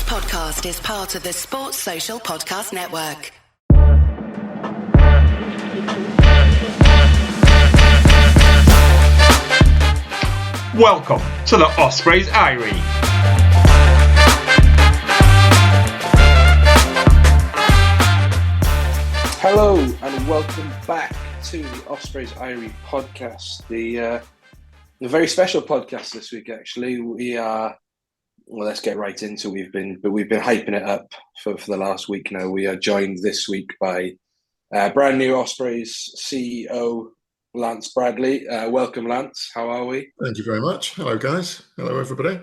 podcast is part of the Sports Social Podcast Network. Welcome to the Ospreys Diary. Hello and welcome back to the Ospreys Diary podcast. The very special podcast this week. Actually, let's get right into. We've been hyping it up for the last week now. We are joined this week by brand new Ospreys CEO Lance Bradley. Welcome, Lance. How are we? Thank you very much. Hello, guys. Hello, everybody.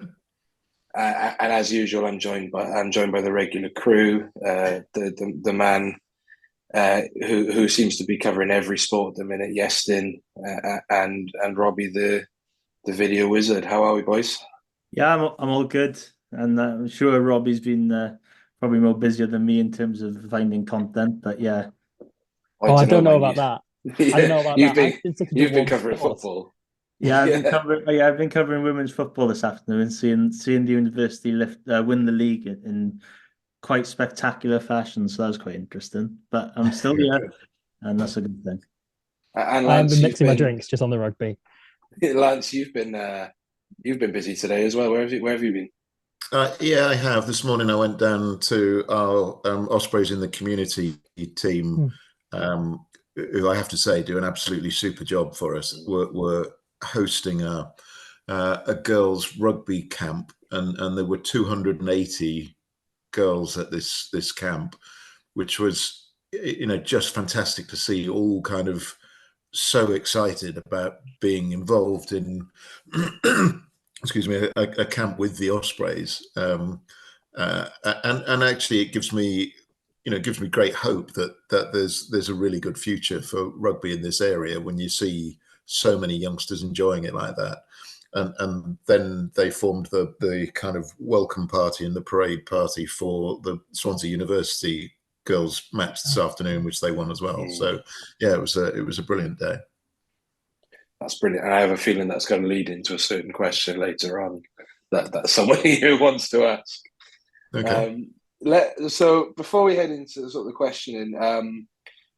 And as usual, I'm joined by the regular crew. The man who seems to be covering every sport at the minute, Iestyn, and Robbie, the video wizard. How are we, boys? Yeah, I'm all good, and I'm sure Robbie's been probably more busier than me in terms of finding content. But yeah, I don't know about that. Yeah, I don't know about that. You've been covering football. Yeah, I've been covering women's football this afternoon, seeing the university win the league in quite spectacular fashion. So that was quite interesting. But I'm still here, and that's a good thing. And Lance, I've been mixing my drinks just on the rugby. Lance, you've been busy today as well. Where have you been? Yeah, I have. This morning I went down to our Ospreys in the community team, who I have to say do an absolutely super job for us. We're hosting a girls' rugby camp, and there were 280 girls at this camp, which was just fantastic to see, all kind of so excited about being involved in excuse me, a camp with the Ospreys, and actually it gives me great hope that there's a really good future for rugby in this area when you see so many youngsters enjoying it like that. And then they formed the kind of welcome party and the parade party for the Swansea University girls match this afternoon, which they won as well. So yeah, it was a brilliant day. That's brilliant. And I have a feeling that's going to lead into a certain question later on that somebody who wants to ask. Okay. So before we head into sort of the questioning,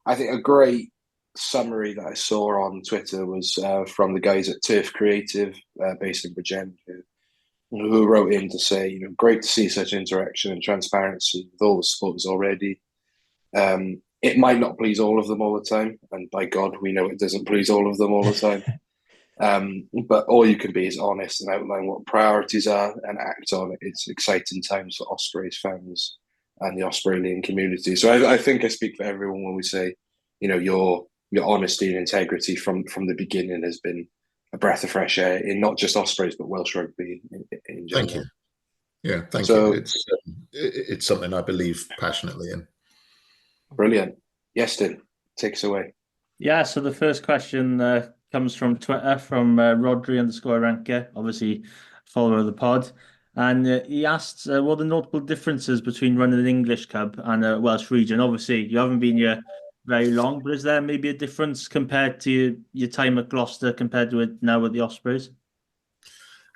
I think a great summary that I saw on Twitter was from the guys at Turf Creative, based in Bridgend, who wrote in to say, great to see such interaction and transparency with all the supporters already. It might not please all of them all the time, and by God, we know it doesn't please all of them all the time. But all you can be is honest and outline what priorities are and act on it. It's exciting times for Ospreys fans and the Australian community. So I think I speak for everyone when we say, your honesty and integrity from the beginning has been a breath of fresh air in not just Ospreys but Welsh rugby in general. Thank you. Yeah, thank you. It's something I believe passionately in. Brilliant. Iestyn, take us away. Yeah, so the first question comes from Twitter from Rodri_Ranker, obviously follower of the pod. And he asked, what are the notable differences between running an English club and a Welsh region? Obviously, you haven't been here very long, but is there maybe a difference compared to your time at Gloucester compared to it now with the Ospreys?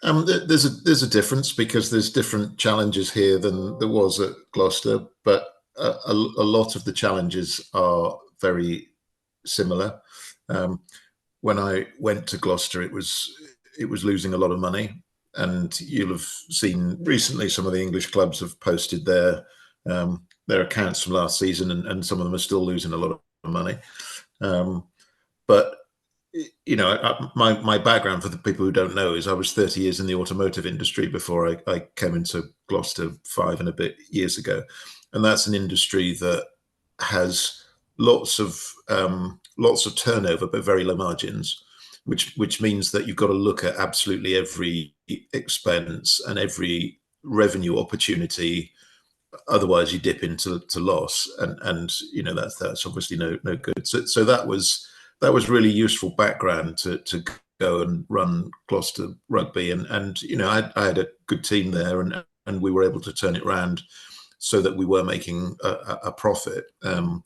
There's a difference because there's different challenges here than there was at Gloucester, but a lot of the challenges are very similar. When I went to Gloucester, it was losing a lot of money, and you'll have seen recently some of the English clubs have posted their accounts from last season, and some of them are still losing a lot of money. But my background, for the people who don't know, is I was 30 years in the automotive industry before I came into Gloucester 5 and a bit years ago. And that's an industry that has lots of turnover, but very low margins, which means that you've got to look at absolutely every expense and every revenue opportunity. Otherwise, you dip into loss, and that's obviously no good. So that was really useful background to go and run Gloucester rugby, and I had a good team there, and we were able to turn it around so that we were making a profit, and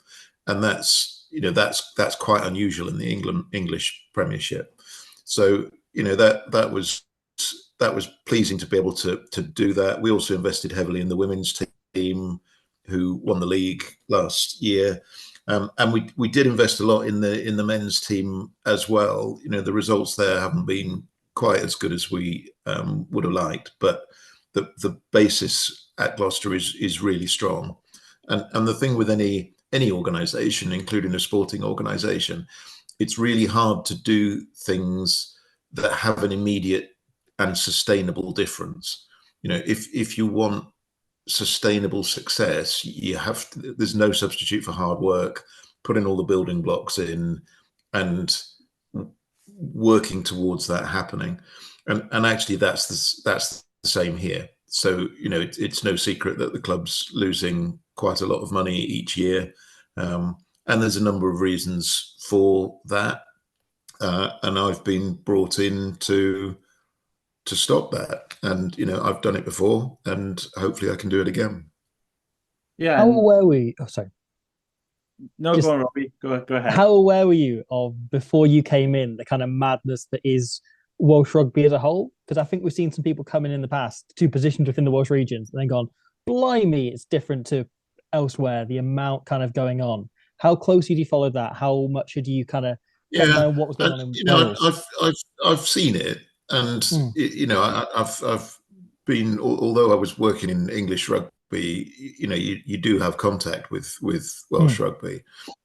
that's quite unusual in the English Premiership. So that was pleasing to be able to do that. We also invested heavily in the women's team, who won the league last year. And we did invest a lot in the men's team as well. The results there haven't been quite as good as we would have liked, but the basis at Gloucester is really strong. And the thing with any organisation, including a sporting organisation, it's really hard to do things that have an immediate and sustainable difference. If you want sustainable success, there's no substitute for hard work, putting all the building blocks in and working towards that happening. And actually that's the same here. So, it's no secret that the club's losing quite a lot of money each year. And there's a number of reasons for that. And I've been brought in to stop that. And, I've done it before, and hopefully I can do it again. Yeah. How aware were you? Oh, sorry. No, go on, Robbie. Go ahead. How aware were you of, before you came in, the kind of madness that is Welsh rugby as a whole? Because I think we've seen some people come in the past to positions within the Welsh regions and then gone, blimey, it's different to elsewhere, the amount kind of going on. How closely do you follow that? How much do you kind of know what was going on in Wales? I've seen it, and I've been, although I was working in English rugby, you do have contact with Welsh rugby.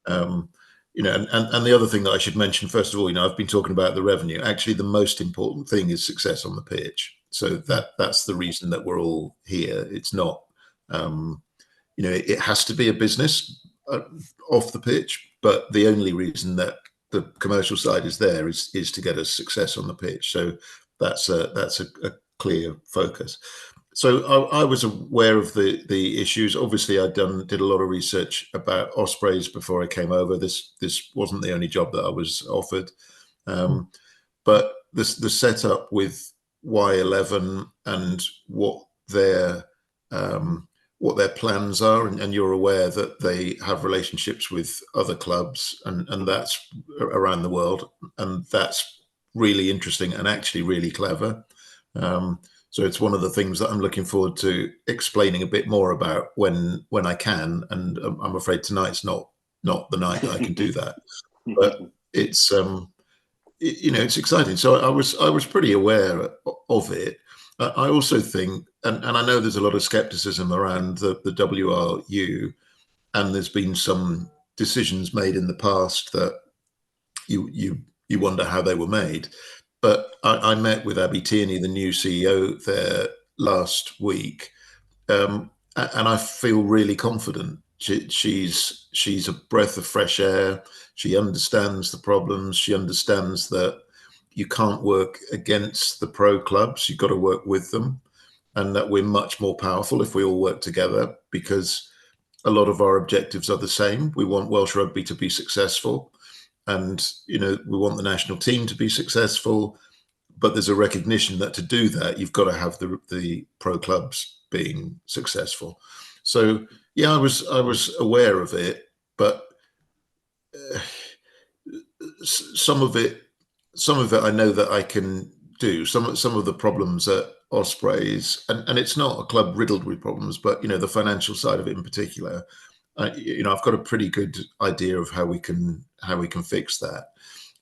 And the other thing that I should mention, first of all, I've been talking about the revenue. Actually, the most important thing is success on the pitch. So that's the reason that we're all here. It's not, it has to be a business off the pitch, but the only reason that the commercial side is there is to get us success on the pitch. So that's a clear focus. So I was aware of the issues. Obviously, I did a lot of research about Ospreys before I came over. This wasn't the only job that I was offered, but the setup with Y11 and what their plans are, and you're aware that they have relationships with other clubs, and that's around the world, and that's really interesting and actually really clever. So it's one of the things that I'm looking forward to explaining a bit more about when I can. And I'm afraid tonight's not the night that I can do that. But it's it's exciting. So I was pretty aware of it. I also think, and I know there's a lot of skepticism around the WRU, and there's been some decisions made in the past that you wonder how they were made. But I met with Abby Tierney, the new CEO there last week, and I feel really confident. She's a breath of fresh air. She understands the problems. She understands that you can't work against the pro clubs. You've got to work with them, and that we're much more powerful if we all work together, because a lot of our objectives are the same. We want Welsh rugby to be successful. And, we want the national team to be successful, but there's a recognition that to do that, you've got to have the pro clubs being successful. So, yeah, I was aware of it, but some of it I know that I can do. Some of the problems at Ospreys, and it's not a club riddled with problems, but, the financial side of it in particular, I've got a pretty good idea of how we can fix that.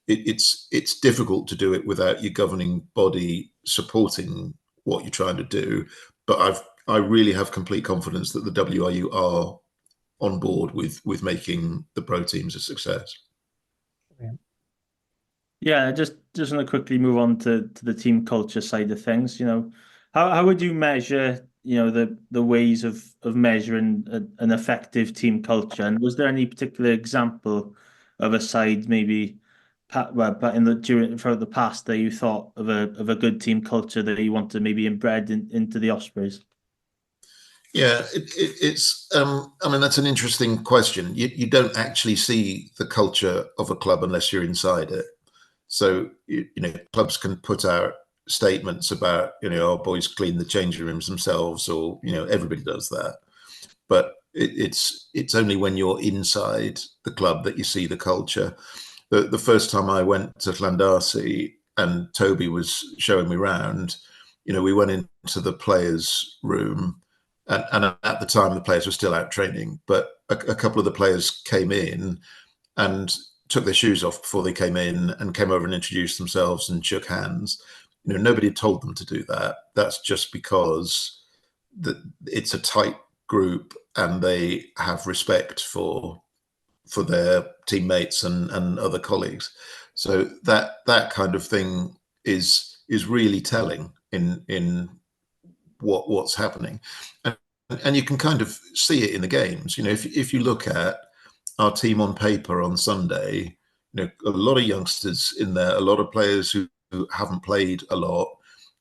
It's difficult to do it without your governing body supporting what you're trying to do. But I really have complete confidence that the WRU are on board with making the pro teams a success. Yeah, just want to quickly move on to the team culture side of things. How would you measure the ways of measuring an effective team culture? And was there any particular example of a side maybe throughout the past that you thought of a good team culture that you want to maybe embed into the Ospreys? Yeah, it's that's an interesting question. You don't actually see the culture of a club unless you're inside it. So clubs can put out statements about our boys clean the changing rooms themselves, or everybody does that, but it's only when you're inside the club that you see the culture. The first time I went to Llandarcy and Toby was showing me around, we went into the players' room, and at the time the players were still out training, but a couple of the players came in and took their shoes off before they came in and came over and introduced themselves and shook hands. Nobody had told them to do that. That's just because it's a tight group and they have respect for their teammates and other colleagues. So that kind of thing is really telling in what's happening, and you can kind of see it in the games. If you look at our team on paper on Sunday, a lot of youngsters in there, a lot of players who haven't played a lot,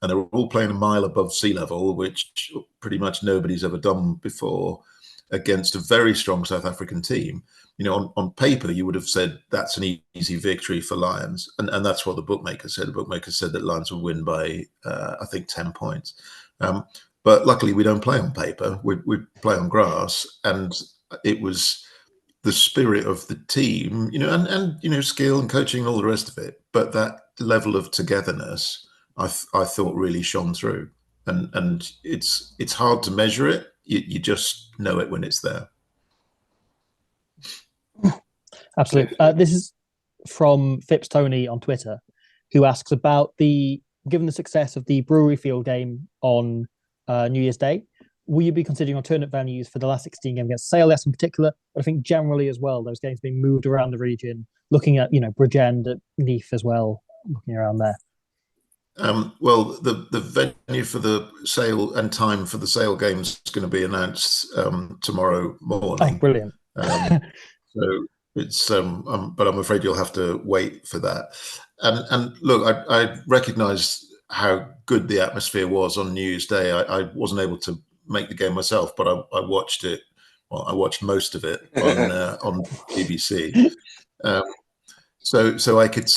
and they're all playing a mile above sea level, which pretty much nobody's ever done before, against a very strong South African team. On paper, you would have said that's an easy victory for Lions. And that's what the bookmaker said. The bookmaker said that Lions would win by, I think, 10 points. But luckily, we don't play on paper. We play on grass. And it was the spirit of the team, and skill and coaching and all the rest of it. But that level of togetherness, I thought really shone through. And it's hard to measure it. You just know it when it's there. Absolutely. This is from Phipps Tony on Twitter, who asks about given the success of the Brewery Field game on New Year's Day, will you be considering alternate venues for the last 16 game against Sale in particular, but I think generally as well, those games being moved around the region, looking at, Bridgend, at Neath as well, looking around there? Well, the venue for the Sale and time for the Sale games is going to be announced tomorrow morning. Oh, brilliant. So it's, but I'm afraid you'll have to wait for that. And look, I recognise how good the atmosphere was on New Year's Day. I wasn't able to make the game myself, but I watched it. Well, I watched most of it on BBC. So I could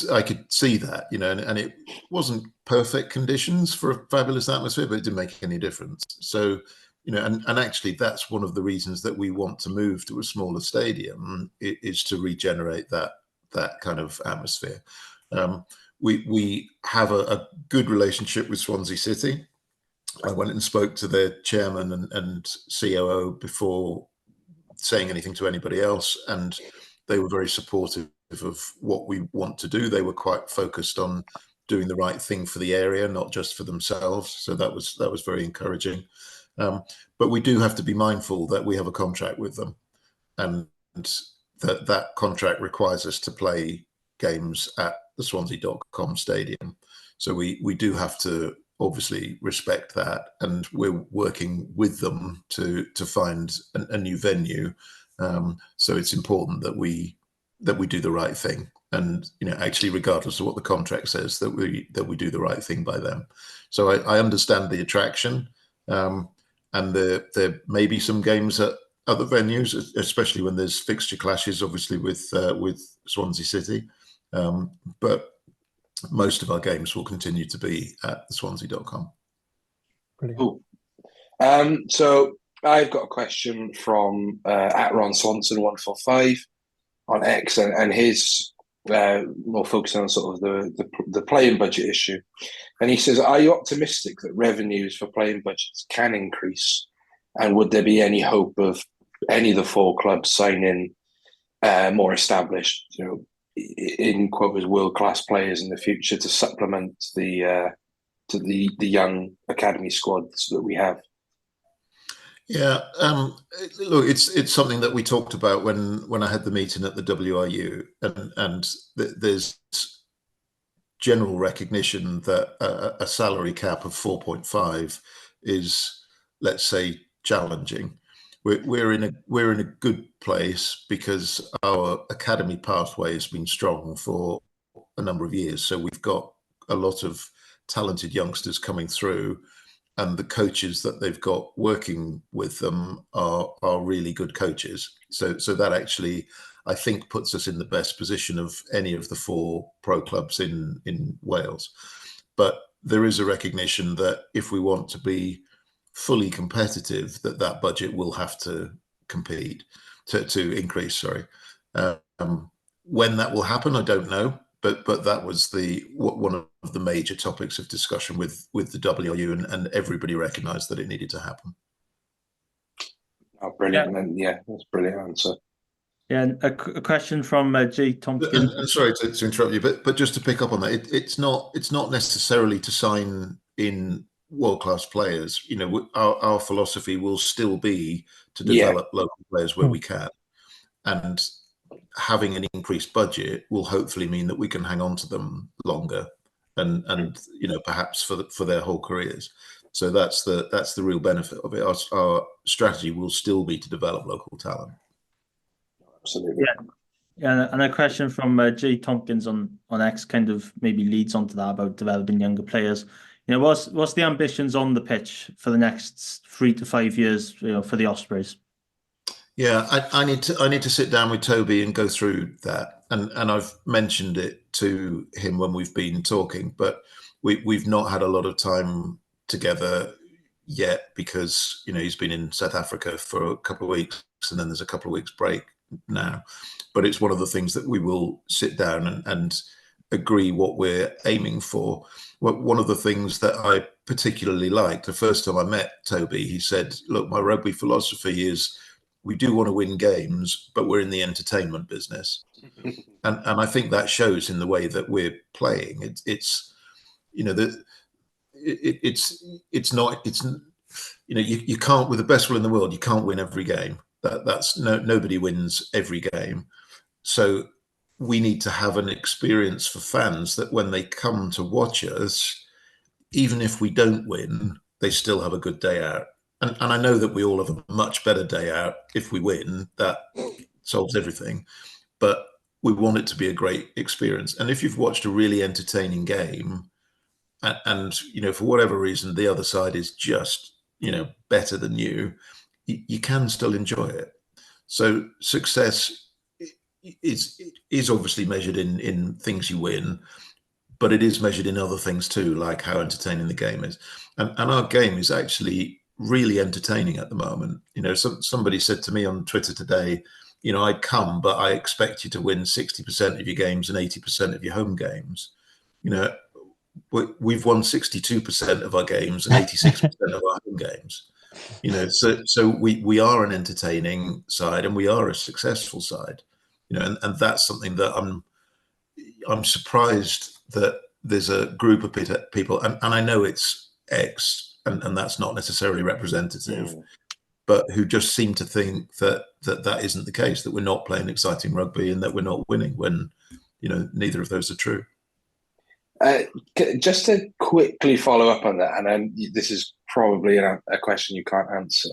see that, and it wasn't perfect conditions for a fabulous atmosphere, but it didn't make any difference. So, and actually that's one of the reasons that we want to move to a smaller stadium, is to regenerate that kind of atmosphere. We have a good relationship with Swansea City. I went and spoke to their chairman and COO before saying anything to anybody else, and they were very supportive of what we want to do. They were quite focused on doing the right thing for the area, not just for themselves. So that was very encouraging. But we do have to be mindful that we have a contract with them, and that contract requires us to play games at the Swansea.com stadium. So we do have to obviously respect that, and we're working with them to find a new venue. So it's important that we do the right thing, and actually, regardless of what the contract says, that we do the right thing by them. So I understand the attraction, and there may be some games at other venues, especially when there's fixture clashes, obviously with Swansea City. But most of our games will continue to be at the Swansea.com. Brilliant. Cool. So I've got a question from at Ron Swanson 145 on X, and his more focusing on sort of the playing budget issue. And he says, are you optimistic that revenues for playing budgets can increase? And would there be any hope of any of the four clubs signing more established, in quotes, world-class players in the future to supplement the young academy squads that we have? Yeah, look, it's something that we talked about when I had the meeting at the WRU, and there's general recognition that a salary cap of 4.5 is, let's say, challenging. We're in a good place because our academy pathway has been strong for a number of years. So we've got a lot of talented youngsters coming through, and the coaches that they've got working with them are really good coaches. So that actually, I think, puts us in the best position of any of the four pro clubs in Wales. But there is a recognition that if we want to be fully competitive, that budget will have to increase. Sorry. When that will happen, I don't know. but that was one of the major topics of discussion with the WRU, and everybody recognised that it needed to happen. Oh, brilliant! And that's a brilliant answer. Yeah, and a question from G. Tompkins. And sorry to interrupt you, but just to pick up on that, it's not necessarily to sign in world-class players. You know, our philosophy will still be to develop local players where we can, and having an increased budget will hopefully mean that we can hang on to them longer, and you know, perhaps for their whole careers. So that's the real benefit of it. Our strategy will still be to develop local talent. Absolutely. Yeah, and a question from G. Tompkins on X kind of maybe leads onto that about developing younger players. You know, what's the ambitions on the pitch for the next 3 to 5 years? You know, for the Ospreys. Yeah, I need to sit down with Toby and go through that, and I've mentioned it to him when we've been talking, but we've not had a lot of time together yet because, you know, he's been in South Africa for a couple of weeks, and then there's a couple of weeks break now. But it's one of the things that we will sit down and agree what we're aiming for. One of the things that I particularly liked, the first time I met Toby, he said, look, my rugby philosophy is we do want to win games, but we're in the entertainment business. and I think that shows in the way that we're playing. It's you know, it's not, you know, you can't, with the best will in the world, you can't win every game. That's nobody wins every game. So we need to have an experience for fans that when they come to watch us, even if we don't win, they still have a good day out. And I know that we all have a much better day out if we win. That solves everything. But we want it to be a great experience. And if you've watched a really entertaining game, and you know, for whatever reason, the other side is just, you know, better than you can still enjoy it. So success is obviously measured in things you win, but it is measured in other things too, like how entertaining the game is. And our game is actually really entertaining at the moment. You know, somebody said to me on Twitter today, you know, I'd come, but I expect you to win 60% of your games and 80% of your home games. You know, we've won 62% of our games and 86% of our home games. You know, so we are an entertaining side and we are a successful side. You know, and that's something that I'm surprised that there's a group of people, and I know it's X, and that's not necessarily representative, but who just seem to think that isn't the case, that we're not playing exciting rugby and that we're not winning, when, you know, neither of those are true. Just to quickly follow up on that, and then this is probably a question you can't answer.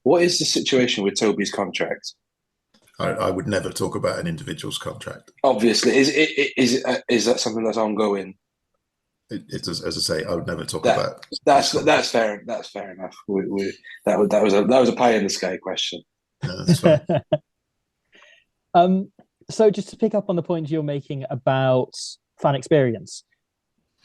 What is the situation with Toby's contract? I would never talk about an individual's contract. Obviously, is that something that's ongoing? It does, as I say, I would never talk about. That's fair. That's fair enough. That was a pie in the sky question. No, that's fine. So just to pick up on the point you're making about fan experience,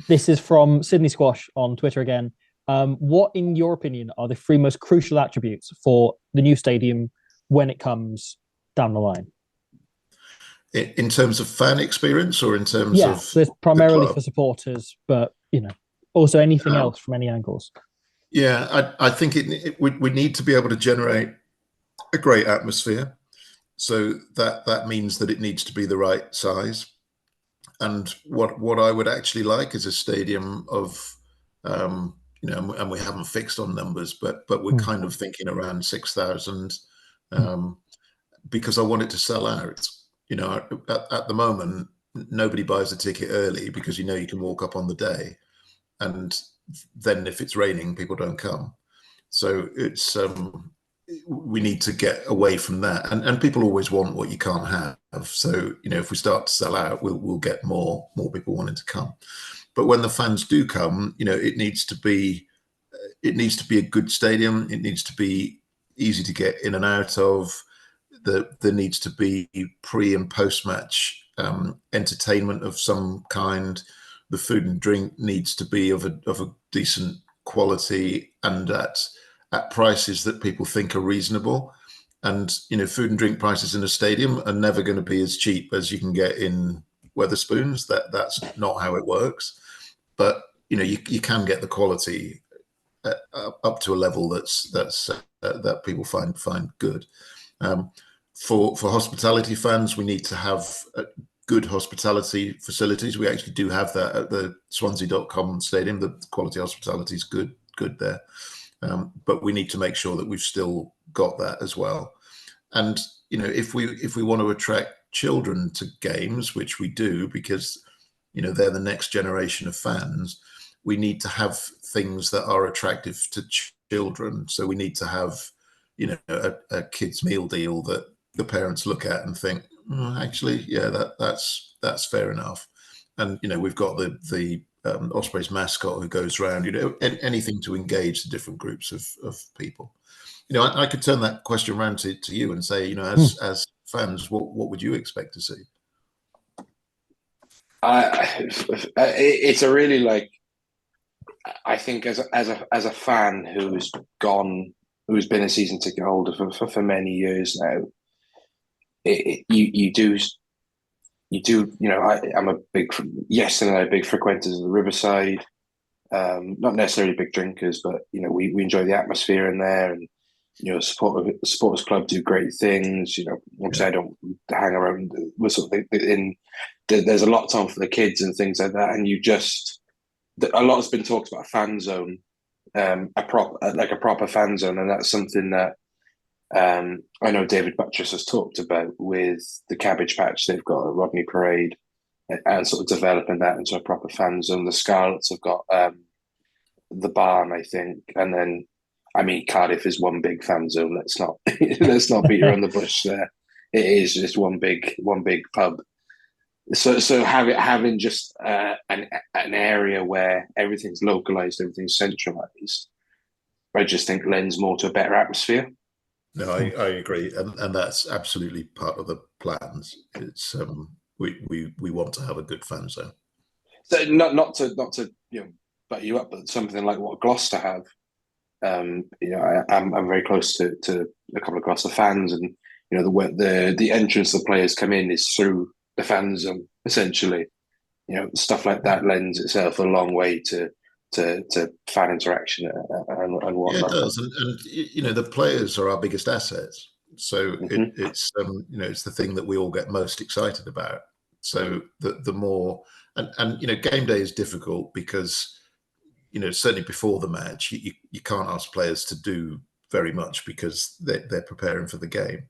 this is from Sydney Squash on Twitter again. What, in your opinion, are the 3 most crucial attributes for the new stadium when it comes down the line? In terms of fan experience, or in terms of so it's primarily for supporters, but, you know, also anything else from any angles. Yeah, I think we need to be able to generate a great atmosphere. So that means that it needs to be the right size. And what I would actually like is a stadium of, you know, and we haven't fixed on numbers, but we're kind of thinking around 6,000, because I want it to sell out. You know, at the moment, nobody buys a ticket early because, you know, you can walk up on the day, and then if it's raining, people don't come. So it's we need to get away from that, and people always want what you can't have. So, you know, if we start to sell out, we'll get more people wanting to come. But when the fans do come, you know, it needs to be a good stadium. It needs to be easy to get in and out of. There needs to be pre and post match entertainment of some kind. The food and drink needs to be of a decent quality and at prices that people think are reasonable. And, you know, food and drink prices in a stadium are never going to be as cheap as you can get in Weatherspoons. That's not how it works. But you can get the quality up to a level that people find good. For hospitality fans, we need to have good hospitality facilities. We actually do have that at the Swansea.com stadium. The quality hospitality is good there. But we need to make sure that we've still got that as well. And if we want to attract children to games, which we do, because they're the next generation of fans, we need to have things that are attractive to children. So we need to have a kids meal deal that the parents look at and think, actually, yeah, that's fair enough. And we've got the Ospreys mascot who goes around, anything to engage the different groups of people. I could turn that question around to you and say, as fans, what would you expect to see? It's a really I think as a fan who's been a season ticket holder for many years now, you do. I'm a big Iestyn and I are big frequenters of the Riverside. Not necessarily big drinkers, but we enjoy the atmosphere in there, and supporters club do great things. Obviously I don't hang around with something there's a lot on for the kids and things like that, and a lot has been talked about a fan zone, a proper fan zone, and that's something that I know David Buttress has talked about with the Cabbage Patch. They've got a Rodney Parade and sort of developing that into a proper fan zone. The Scarlets have got the Barn, I think, and then Cardiff is one big fan zone. Let's not beat around the bush there. It is just one big pub. So having just an area where everything's localized, everything's centralized, I just think lends more to a better atmosphere. No, I agree, and that's absolutely part of the plans. It's we want to have a good fan zone. So not to butt you up, but something like what Gloucester have. I'm very close to a couple of Gloucester fans, and the entrance the players come in is through the fan zone, essentially. Stuff like that lends itself a long way to fan interaction and whatnot. Yeah, it does, and the players are our biggest assets. So it's it's the thing that we all get most excited about. So the more and game day is difficult because certainly before the match you can't ask players to do very much because they're preparing for the game.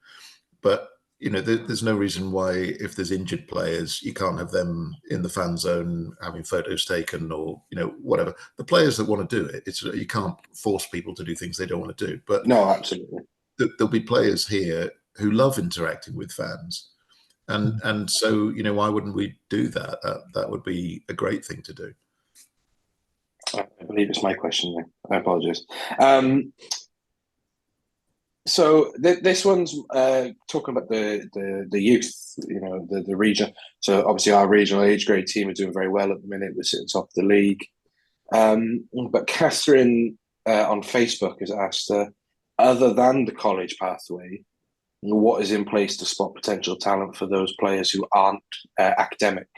But there's no reason why, if there's injured players, you can't have them in the fan zone having photos taken or whatever. The players that want to do it, you can't force people to do things they don't want to do. But no, absolutely, there'll be players here who love interacting with fans, and so why wouldn't we do that? That would be a great thing to do. I believe it's my question there. I apologize. So this one's talking about the youth, the region. So obviously our regional age grade team are doing very well at the minute. We're sitting top of the league. But Catherine on Facebook has asked, other than the college pathway, what is in place to spot potential talent for those players who aren't academic?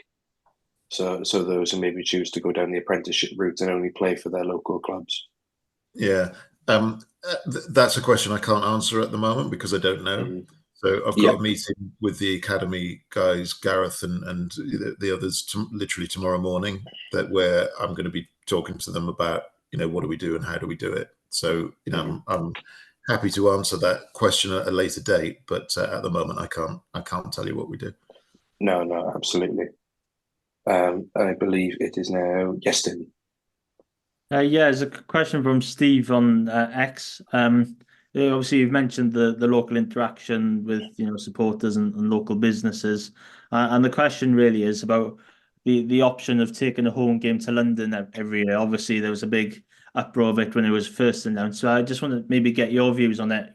So those who maybe choose to go down the apprenticeship route and only play for their local clubs. Yeah. That's a question I can't answer at the moment because I don't know. So I've got a meeting with the academy guys, Gareth and the others, literally tomorrow morning, where I'm going to be talking to them about what do we do and how do we do it. So I'm happy to answer that question at a later date, but at the moment I can't tell you what we do. No, absolutely. I believe it is now Iestyn. There's a question from Steve on X. Obviously, you've mentioned the local interaction with supporters and local businesses, and the question really is about the option of taking a home game to London every year. Obviously, there was a big uproar of it when it was first announced. So I just want to maybe get your views on it.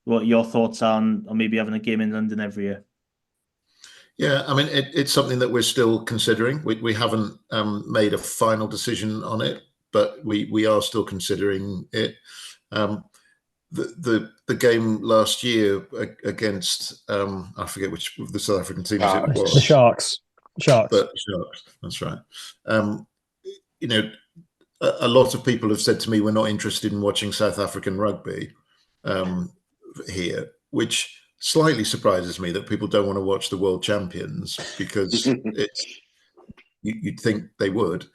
What your thoughts are on maybe having a game in London every year. Yeah, I mean, it's something that we're still considering. We haven't made a final decision on it, but we are still considering it. The game last year against I forget which of the South African teams it was. The Sharks. Sharks. But Sharks, that's right. You know, a lot of people have said to me, we're not interested in watching South African rugby here, which slightly surprises me that people don't want to watch the world champions, because you'd think they would.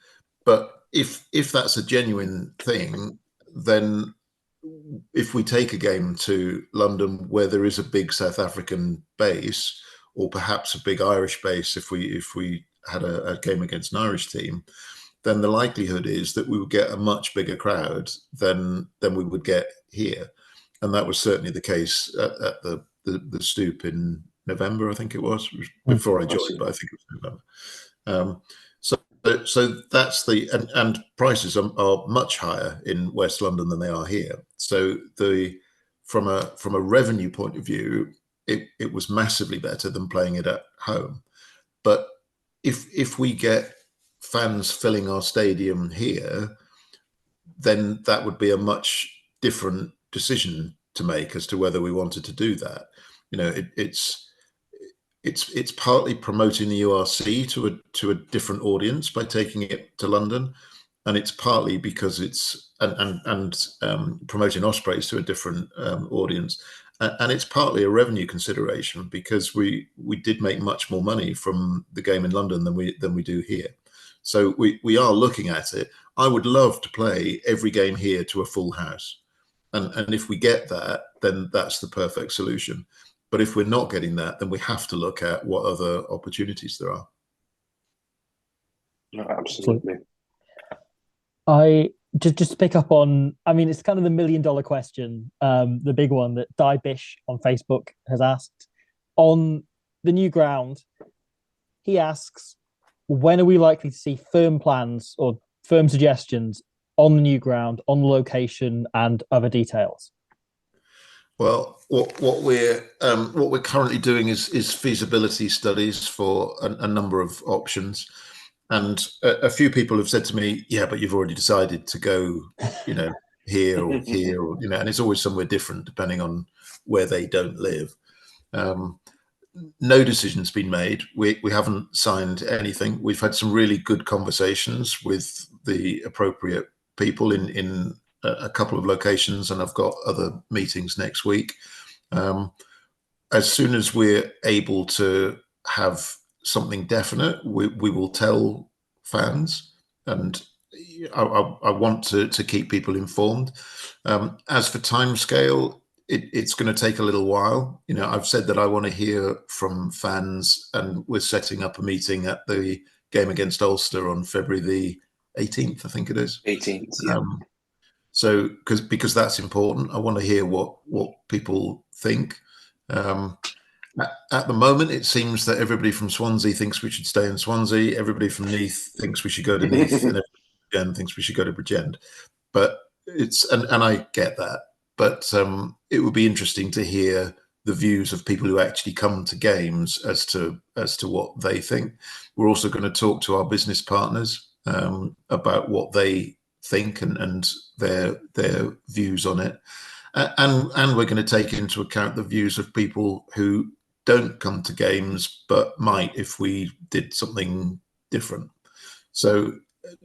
But if that's a genuine thing, then if we take a game to London where there is a big South African base, or perhaps a big Irish base, if we had a game against an Irish team, then the likelihood is that we would get a much bigger crowd than we would get here. And that was certainly the case at the Stoop in November, I think it was, before I joined, but I think it was November. So that's and prices are much higher in West London than they are here. So from a revenue point of view, it was massively better than playing it at home. But if we get fans filling our stadium here, then that would be a much different decision to make as to whether we wanted to do that. You know, it's partly promoting the URC to a different audience by taking it to London, and it's partly because it's and promoting Ospreys to a different audience, and it's partly a revenue consideration, because we did make much more money from the game in London than we do here. So we are looking at it. I would love to play every game here to a full house, and if we get that, then that's the perfect solution. But if we're not getting that, then we have to look at what other opportunities there are. No, absolutely. I just to pick up on, I mean, it's kind of the $1 million question, the big one that Di Bish on Facebook has asked. On the new ground, he asks, when are we likely to see firm plans or firm suggestions on the new ground, on the location and other details? Well, what we're currently doing is feasibility studies for a number of options, and a few people have said to me, "Yeah, but you've already decided to go, here or here, or and it's always somewhere different depending on where they don't live." No decision's been made. We haven't signed anything. We've had some really good conversations with the appropriate people in a couple of locations, and I've got other meetings next week. As soon as we're able to have something definite, we will tell fans, and I want to keep people informed. As for timescale, it's going to take a little while. I've said that I want to hear from fans, and we're setting up a meeting at the game against Ulster on February the 18th, I think it is. 18th, yeah. So, because that's important, I want to hear what people think. At the moment, it seems that everybody from Swansea thinks we should stay in Swansea. Everybody from Neath thinks we should go to Neath, and everybody thinks we should go to Bridgend. But and I get that. But it would be interesting to hear the views of people who actually come to games as to what they think. We're also going to talk to our business partners about what they think and their views on it, and we're going to take into account the views of people who don't come to games but might if we did something different. So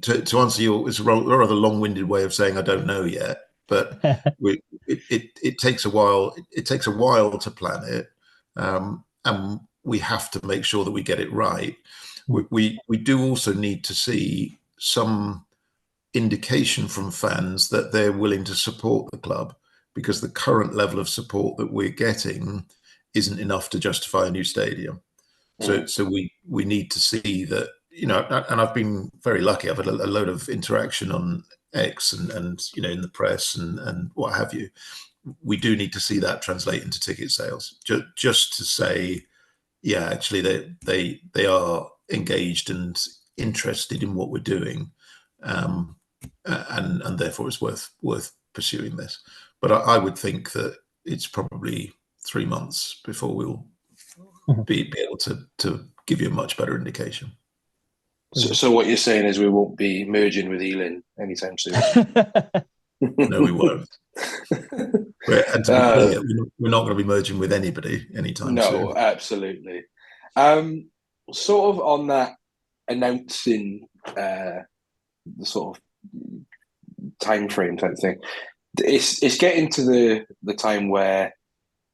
to answer you, it's a rather long-winded way of saying I don't know yet, but it takes a while. It takes a while to plan it, and we have to make sure that we get it right. We do also need to see some indication from fans that they're willing to support the club, because the current level of support that we're getting isn't enough to justify a new stadium. So we need to see that, and I've been very lucky. I've had a load of interaction on X and in the press and what have you. We do need to see that translate into ticket sales, just to say, yeah, actually they are engaged and interested in what we're doing. And therefore it's worth pursuing this. But I would think that it's probably 3 months before we'll be able to give you a much better indication. So what you're saying is we won't be merging with Ealing anytime soon? No, we won't. And to be clear, we're not going to be merging with anybody anytime soon. No, absolutely. sort of on that announcing the sort of time frame type thing. It's getting to the time where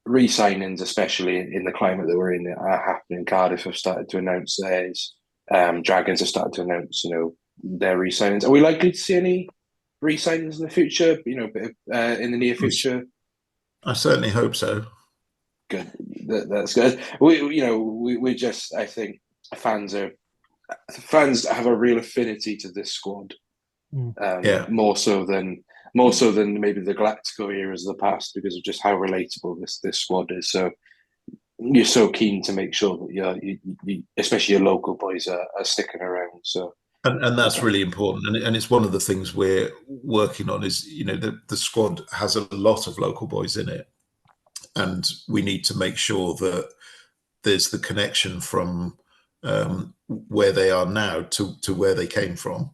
re-signings, especially in the climate that we're in, are happening. Cardiff have started to announce theirs. Dragons have started to announce, their re-signings. Are we likely to see any re-signings in the future? In the near future. I certainly hope so. Good, that's good. We just, I think fans have a real affinity to this squad, more so than maybe the Galactico eras of the past, because of just how relatable this squad is. So you're so keen to make sure that you especially your local boys are sticking around. So. And that's really important, and it's one of the things we're working on. Is the squad has a lot of local boys in it, and we need to make sure that there's the connection from where they are now to where they came from,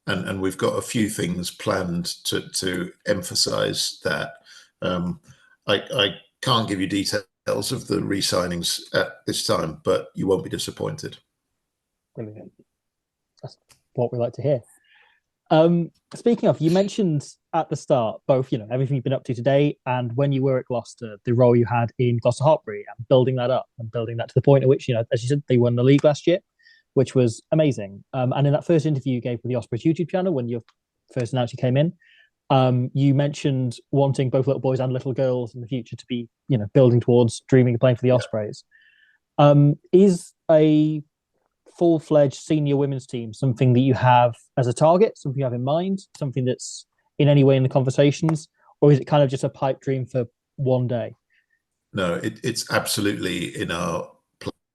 and we've got a few things planned to emphasise that. I can't give you details of the re-signings at this time, but you won't be disappointed. Brilliant. That's what we like to hear. Speaking of, you mentioned at the start both, everything you've been up to today and when you were at Gloucester, the role you had in Gloucester Hartpury and building that up and building that to the point at which, as you said, they won the league last year, which was amazing. And in that first interview you gave with the Ospreys YouTube channel, when you first announced you came in, you mentioned wanting both little boys and little girls in the future to be, building towards dreaming of playing for the Ospreys. Is a full-fledged senior women's team something that you have as a target, something you have in mind, something that's in any way in the conversations, or is it kind of just a pipe dream for one day? No, it's absolutely in our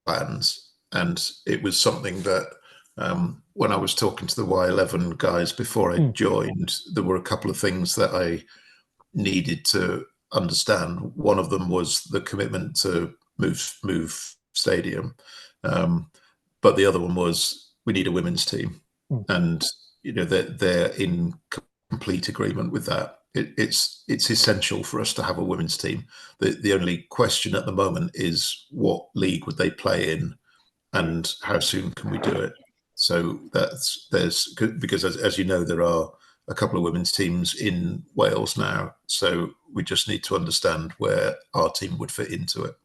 plans, and it was something that when I was talking to the Y11 guys before I joined, there were a couple of things that I needed to understand. One of them was the commitment to move stadium. But the other one was we need a women's team, and they're in complete agreement with that. It's essential for us to have a women's team. The only question at the moment is what league would they play in, and how soon can we do it? So because as you know, there are a couple of women's teams in Wales now. So we just need to understand where our team would fit into it.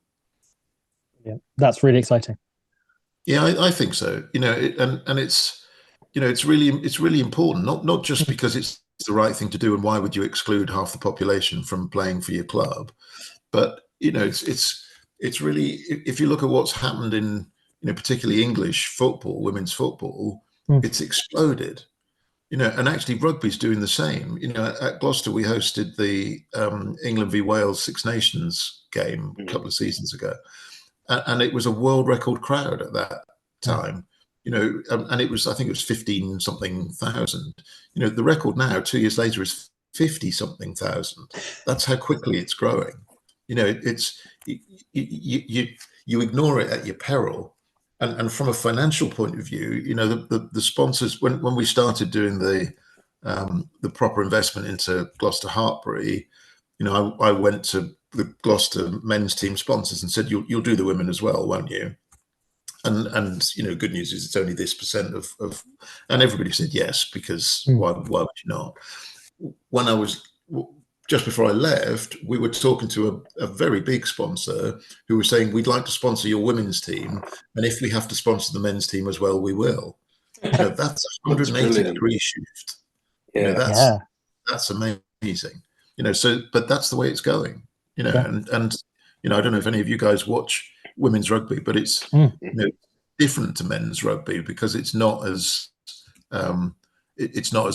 Yeah, that's really exciting. Yeah, I think so. And it's really important. Not just because it's the right thing to do, and why would you exclude half the population from playing for your club, but it's really, if you look at what's happened in particularly English football, women's football, it's exploded. And actually rugby's doing the same. At Gloucester we hosted the England v Wales Six Nations game a couple of seasons ago. And it was a world record crowd at that time, and it was, I think it was 15 something thousand. The record now, 2 years later, is 50 something thousand. That's how quickly it's growing. It's you ignore it at your peril. And from a financial point of view, the sponsors, when we started doing the proper investment into Gloucester Hartpury, I went to the Gloucester men's team sponsors and said, you'll do the women as well, won't you? And good news is it's only this percent of and everybody said yes, because why would you not? When I was just before I left, we were talking to a very big sponsor who was saying, we'd like to sponsor your women's team, and if we have to sponsor the men's team as well, we will. That's a 180-degree shift. That's amazing. But that's the way it's going. And I don't know if any of you guys watch women's rugby, but it's different to men's rugby because it's not as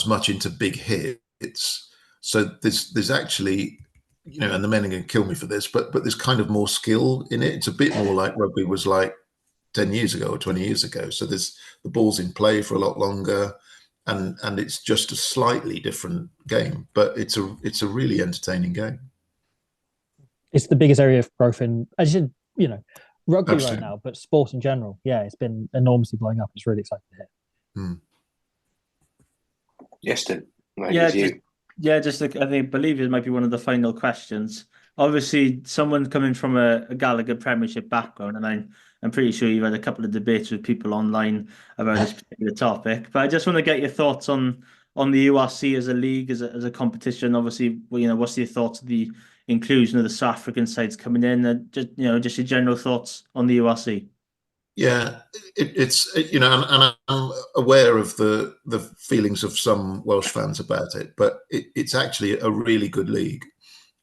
much into big hits. So there's actually, and the men are going to kill me for this, but there's kind of more skill in it. It's a bit more like rugby was like 10 years ago or 20 years ago. So there's the ball's in play for a lot longer, and it's just a slightly different game, but it's a really entertaining game. It's the biggest area of growth in, as you said, rugby Absolutely. right now, but sport in general. Yeah, it's been enormously blowing up. It's really exciting to hear. Iestyn, I believe it might be one of the final questions. Obviously, someone coming from a Gallagher Premiership background, and I'm pretty sure you've had a couple of debates with people online about this particular topic. But I just want to get your thoughts on the URC as a league, as a competition. Obviously, what's your thoughts of the inclusion of the South African sides coming in, and just your general thoughts on the URC? Yeah, it's and I'm aware of the feelings of some Welsh fans about it, but it's actually a really good league,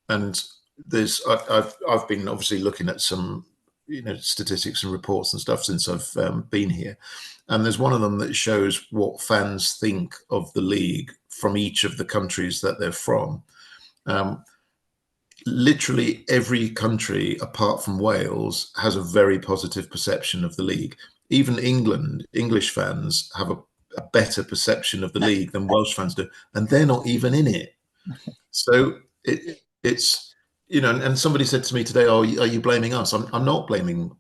and I've been obviously looking at some statistics and reports and stuff since I've been here, and there's one of them that shows what fans think of the league from each of the countries that they're from. Literally every country apart from Wales has a very positive perception of the league. Even English fans have a better perception of the league than Welsh fans do, and they're not even in it. So it's and somebody said to me today, "Oh, are you blaming us?" I'm not blaming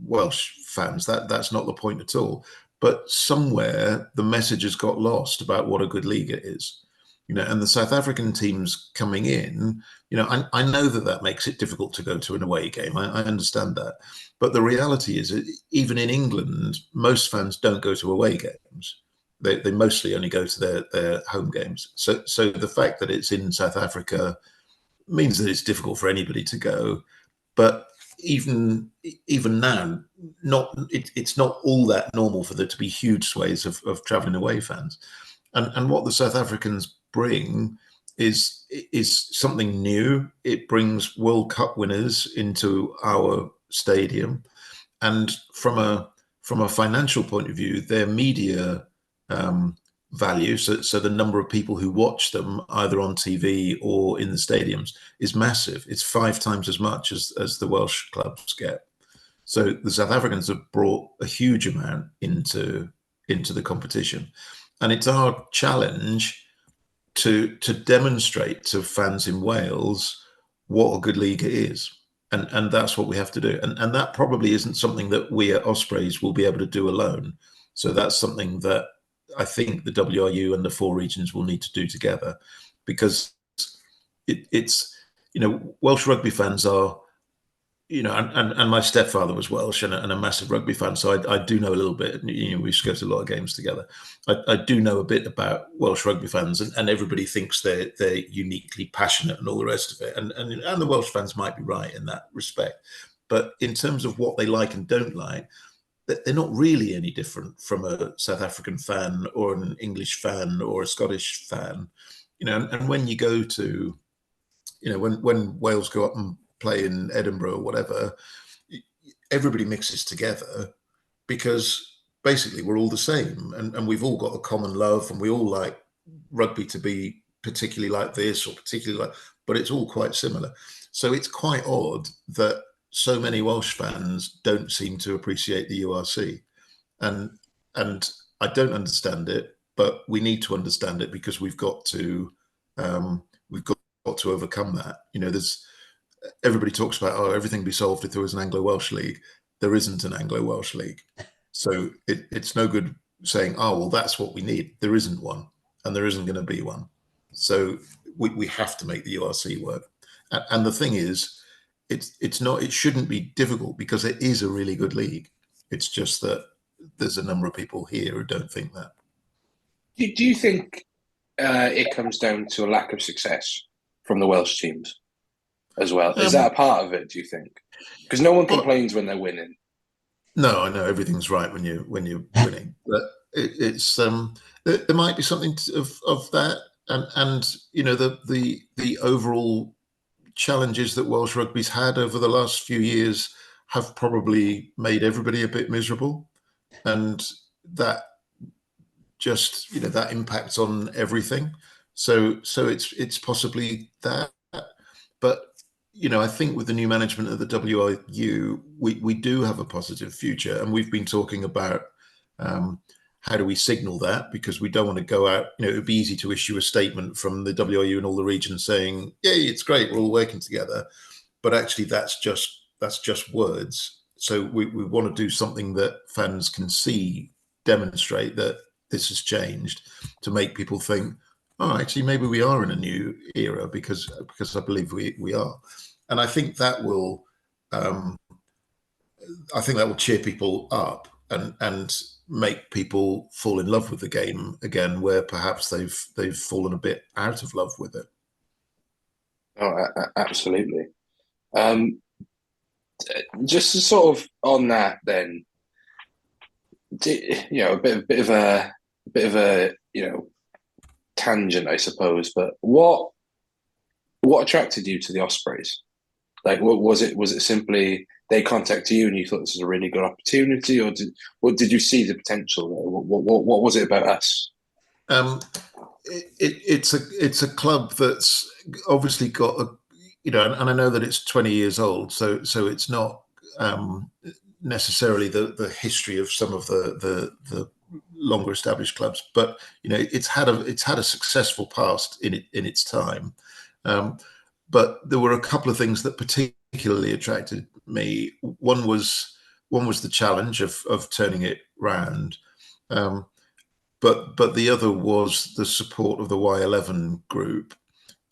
Welsh fans. That's not the point at all. But somewhere the message has got lost about what a good league it is. And the South African teams coming in, I know that makes it difficult to go to an away game. I understand that. But the reality is that even in England, most fans don't go to away games. They mostly only go to their home games. So the fact that it's in South Africa means that it's difficult for anybody to go. But even now, it's not all that normal for there to be huge swathes of travelling away fans. And what the South Africans bring is something new. It brings World Cup winners into our stadium, and from a financial point of view, their media value, so the number of people who watch them either on TV or in the stadiums, is massive. It's 5 times as much as the Welsh clubs get. So the South Africans have brought a huge amount into the competition. And it's our challenge to demonstrate to fans in Wales what a good league it is. And that's what we have to do. And that probably isn't something that we at Ospreys will be able to do alone. So that's something that I think the WRU and the 4 regions will need to do together, because it's Welsh rugby fans are, and my stepfather was Welsh and a massive rugby fan, so I do know a little bit. We used to go to a lot of games together. I do know a bit about Welsh rugby fans, and everybody thinks they're uniquely passionate and all the rest of it. And the Welsh fans might be right in that respect, but in terms of what they like and don't like, they're not really any different from a South African fan or an English fan or a Scottish fan. And when you go to, when Wales go up and play in Edinburgh or whatever, everybody mixes together because basically we're all the same, and we've all got a common love, and we all like rugby to be particularly like this or particularly like, but it's all quite similar. So it's quite odd that so many Welsh fans don't seem to appreciate the URC, and I don't understand it, but we need to understand it because we've got to overcome that. There's everybody talks about, everything will be solved if there was an Anglo-Welsh league. There isn't an Anglo-Welsh league. So it's no good saying, well, that's what we need. There isn't one, and there isn't going to be one. So we have to make the URC work. And the thing is, it shouldn't be difficult because it is a really good league. It's just that there's a number of people here who don't think that. Do you think it comes down to a lack of success from the Welsh teams as well? Is that a part of it, do you think? Because no one complains when they're winning. No, I know everything's right when you're winning, but it's there might be something of that, and the overall challenges that Welsh rugby's had over the last few years have probably made everybody a bit miserable, and that just that impacts on everything. So it's possibly that, but I think with the new management of the WRU, we do have a positive future, and we've been talking about how do we signal that, because we don't want to go out. It would be easy to issue a statement from the WRU and all the regions saying, "Yeah, it's great, we're all working together," but actually that's just words. So we want to do something that fans can see, demonstrate that this has changed, to make people think, actually, maybe we are in a new era, because I believe we are. And I think that will I think that will cheer people up and make people fall in love with the game again, where perhaps they've fallen a bit out of love with it. Oh, absolutely. Just to sort of on that, then, a bit of a tangent, I suppose. But what attracted you to the Ospreys? Like, what was it? Was it simply they contacted you and you thought this was a really good opportunity, or did you see the potential there? What was it about us? It's a club that's obviously got and I know that it's 20 years old, so it's not necessarily the history of some of the longer established clubs, but it's had a successful past in its time. But there were a couple of things that particularly attracted me. One was the challenge of turning it round. But the other was the support of the Y11 group,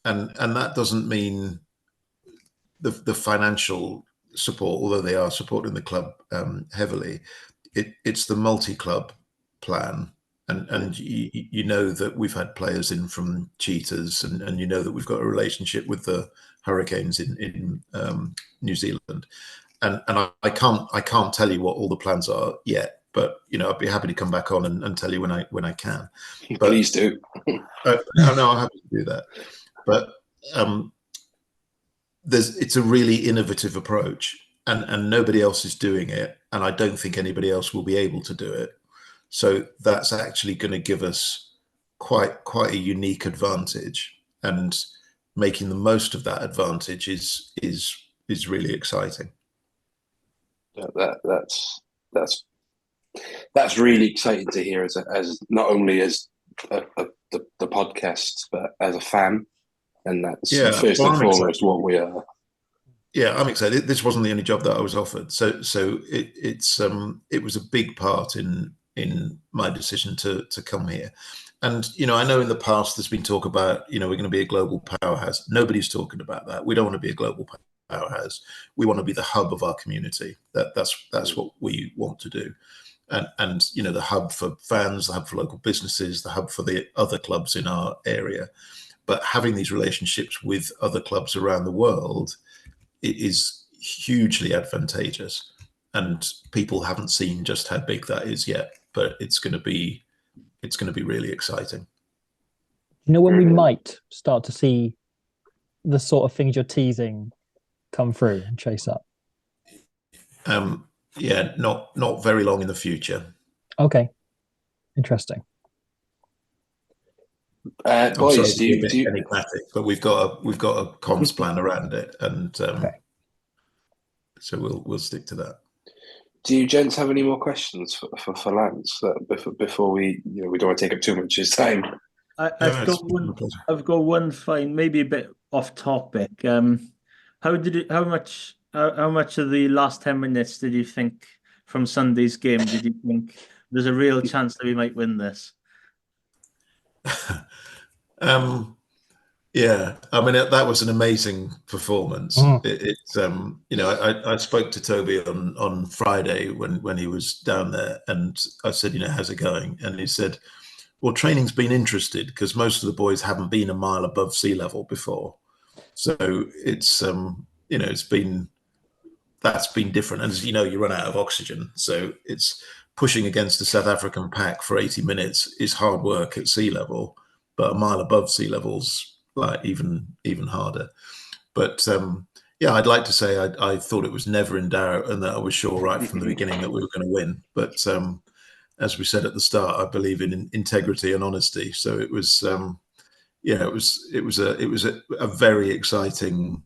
and that doesn't mean the financial support, although they are supporting the club heavily. It's the multi-club plan, and you know that we've had players in from Cheetahs, and you know that we've got a relationship with the Hurricanes in New Zealand, and I can't tell you what all the plans are yet. But I'd be happy to come back on and tell you when I can. But, please do. No, I'm happy to do that. But it's a really innovative approach, and nobody else is doing it, and I don't think anybody else will be able to do it. So that's actually going to give us quite a unique advantage, and making the most of that advantage is really exciting. That's really exciting to hear as not only as the podcast, but as a fan, and that's first and foremost what we are. Yeah, I'm excited. This wasn't the only job that I was offered, so it was a big part in my decision to come here. And I know in the past there's been talk about we're going to be a global powerhouse. Nobody's talking about that. We don't want to be a global powerhouse. We want to be the hub of our community. That's what we want to do. And the hub for fans, the hub for local businesses, the hub for the other clubs in our area. But having these relationships with other clubs around the world, it is hugely advantageous. And people haven't seen just how big that is yet, but it's going to be really exciting. When we might start to see the sort of things you're teasing come through and chase up? Yeah, not very long in the future. Okay, interesting. Boys, do you enigmatic, but we've got a comms plan around it, and okay. So we'll stick to that. Do you gents have any more questions for Lance before we we don't want to take up too much of his time? I've got one fine, maybe a bit off topic. How much of the last 10 minutes did you think from Sunday's game did you think there's a real chance that we might win this? Yeah, I mean that was an amazing performance. I spoke to Toby on Friday when he was down there, and I said, how's it going? And he said, well, training's been interested because most of the boys haven't been a mile above sea level before, so it's that's been different. And as you run out of oxygen, so it's pushing against the South African pack for 80 minutes is hard work at sea level, but a mile above sea level's like even harder. But I'd like to say I thought it was never in doubt and that I was sure right from the beginning that we were going to win. But as we said at the start, I believe in integrity and honesty. So it was it was a very exciting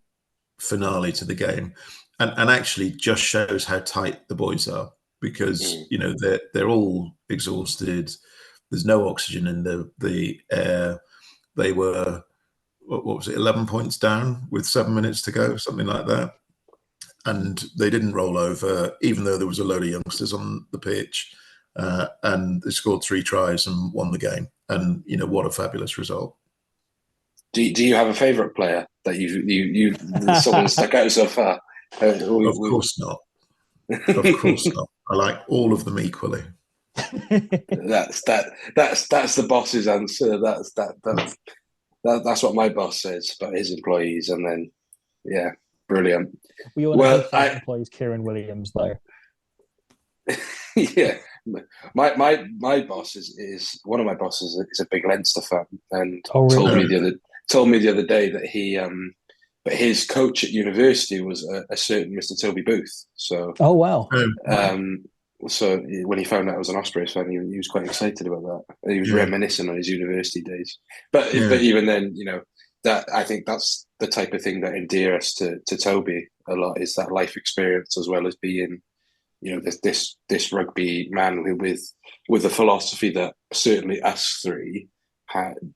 finale to the game, and actually just shows how tight the boys are, because they're all exhausted. There's no oxygen in the air. They were, what was it, 11 points down with 7 minutes to go, something like that. And they didn't roll over, even though there was a load of youngsters on the pitch. And they scored 3 tries and won the game. And what a fabulous result. Do you have a favourite player that you someone stuck out so far? Of course not. Of course not. I like all of them equally. That's the boss's answer. That's what my boss says about his employees, and then yeah, brilliant. We all know his first employee is Kieran Williams, though. Yeah, my boss is one of my bosses is a big Leinster fan, and really? told me the other day that but his coach at university was a certain Mr. Toby Booth. So wow. So when he found out I was an Ospreys fan, he was quite excited about that. He was reminiscing on his university days. But even then, that I think that's the type of thing that endears us to Toby a lot, is that life experience, as well as being, this rugby man with a philosophy that certainly us three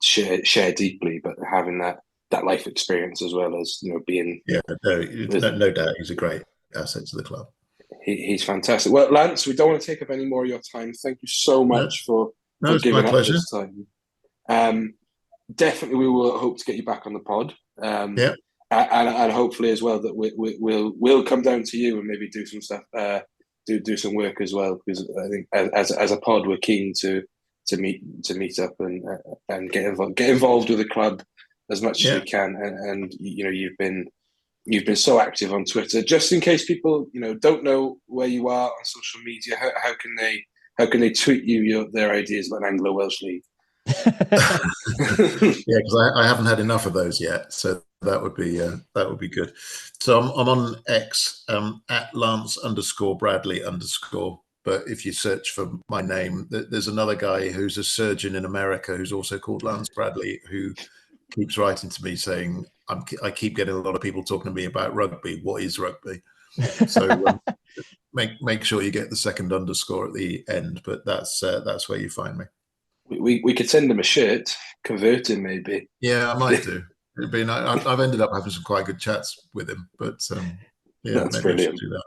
share deeply, but having that life experience as well as being no doubt he's a great asset to the club. He's fantastic. Well, Lance, we don't want to take up any more of your time. Thank you so much for giving up this time. Definitely, we will hope to get you back on the pod. And hopefully as well that we'll come down to you and maybe do some stuff, do some work as well. Because I think as a pod, we're keen to meet up and get involved with the club as much as we can. And you've been so active on Twitter. Just in case people, don't know where you are on social media, how can they tweet you their ideas about an Anglo-Welsh League? Because I haven't had enough of those yet, so that would be good. So I'm on X at Lance_Bradley_. But if you search for my name, there's another guy who's a surgeon in America who's also called Lance Bradley, who keeps writing to me saying, I keep getting a lot of people talking to me about rugby. What is rugby? So make sure you get the second underscore at the end. But that's where you find me. We could send him a shirt, convert him maybe. Yeah, I might do. I've ended up having some quite good chats with him, but that's brilliant. Do that.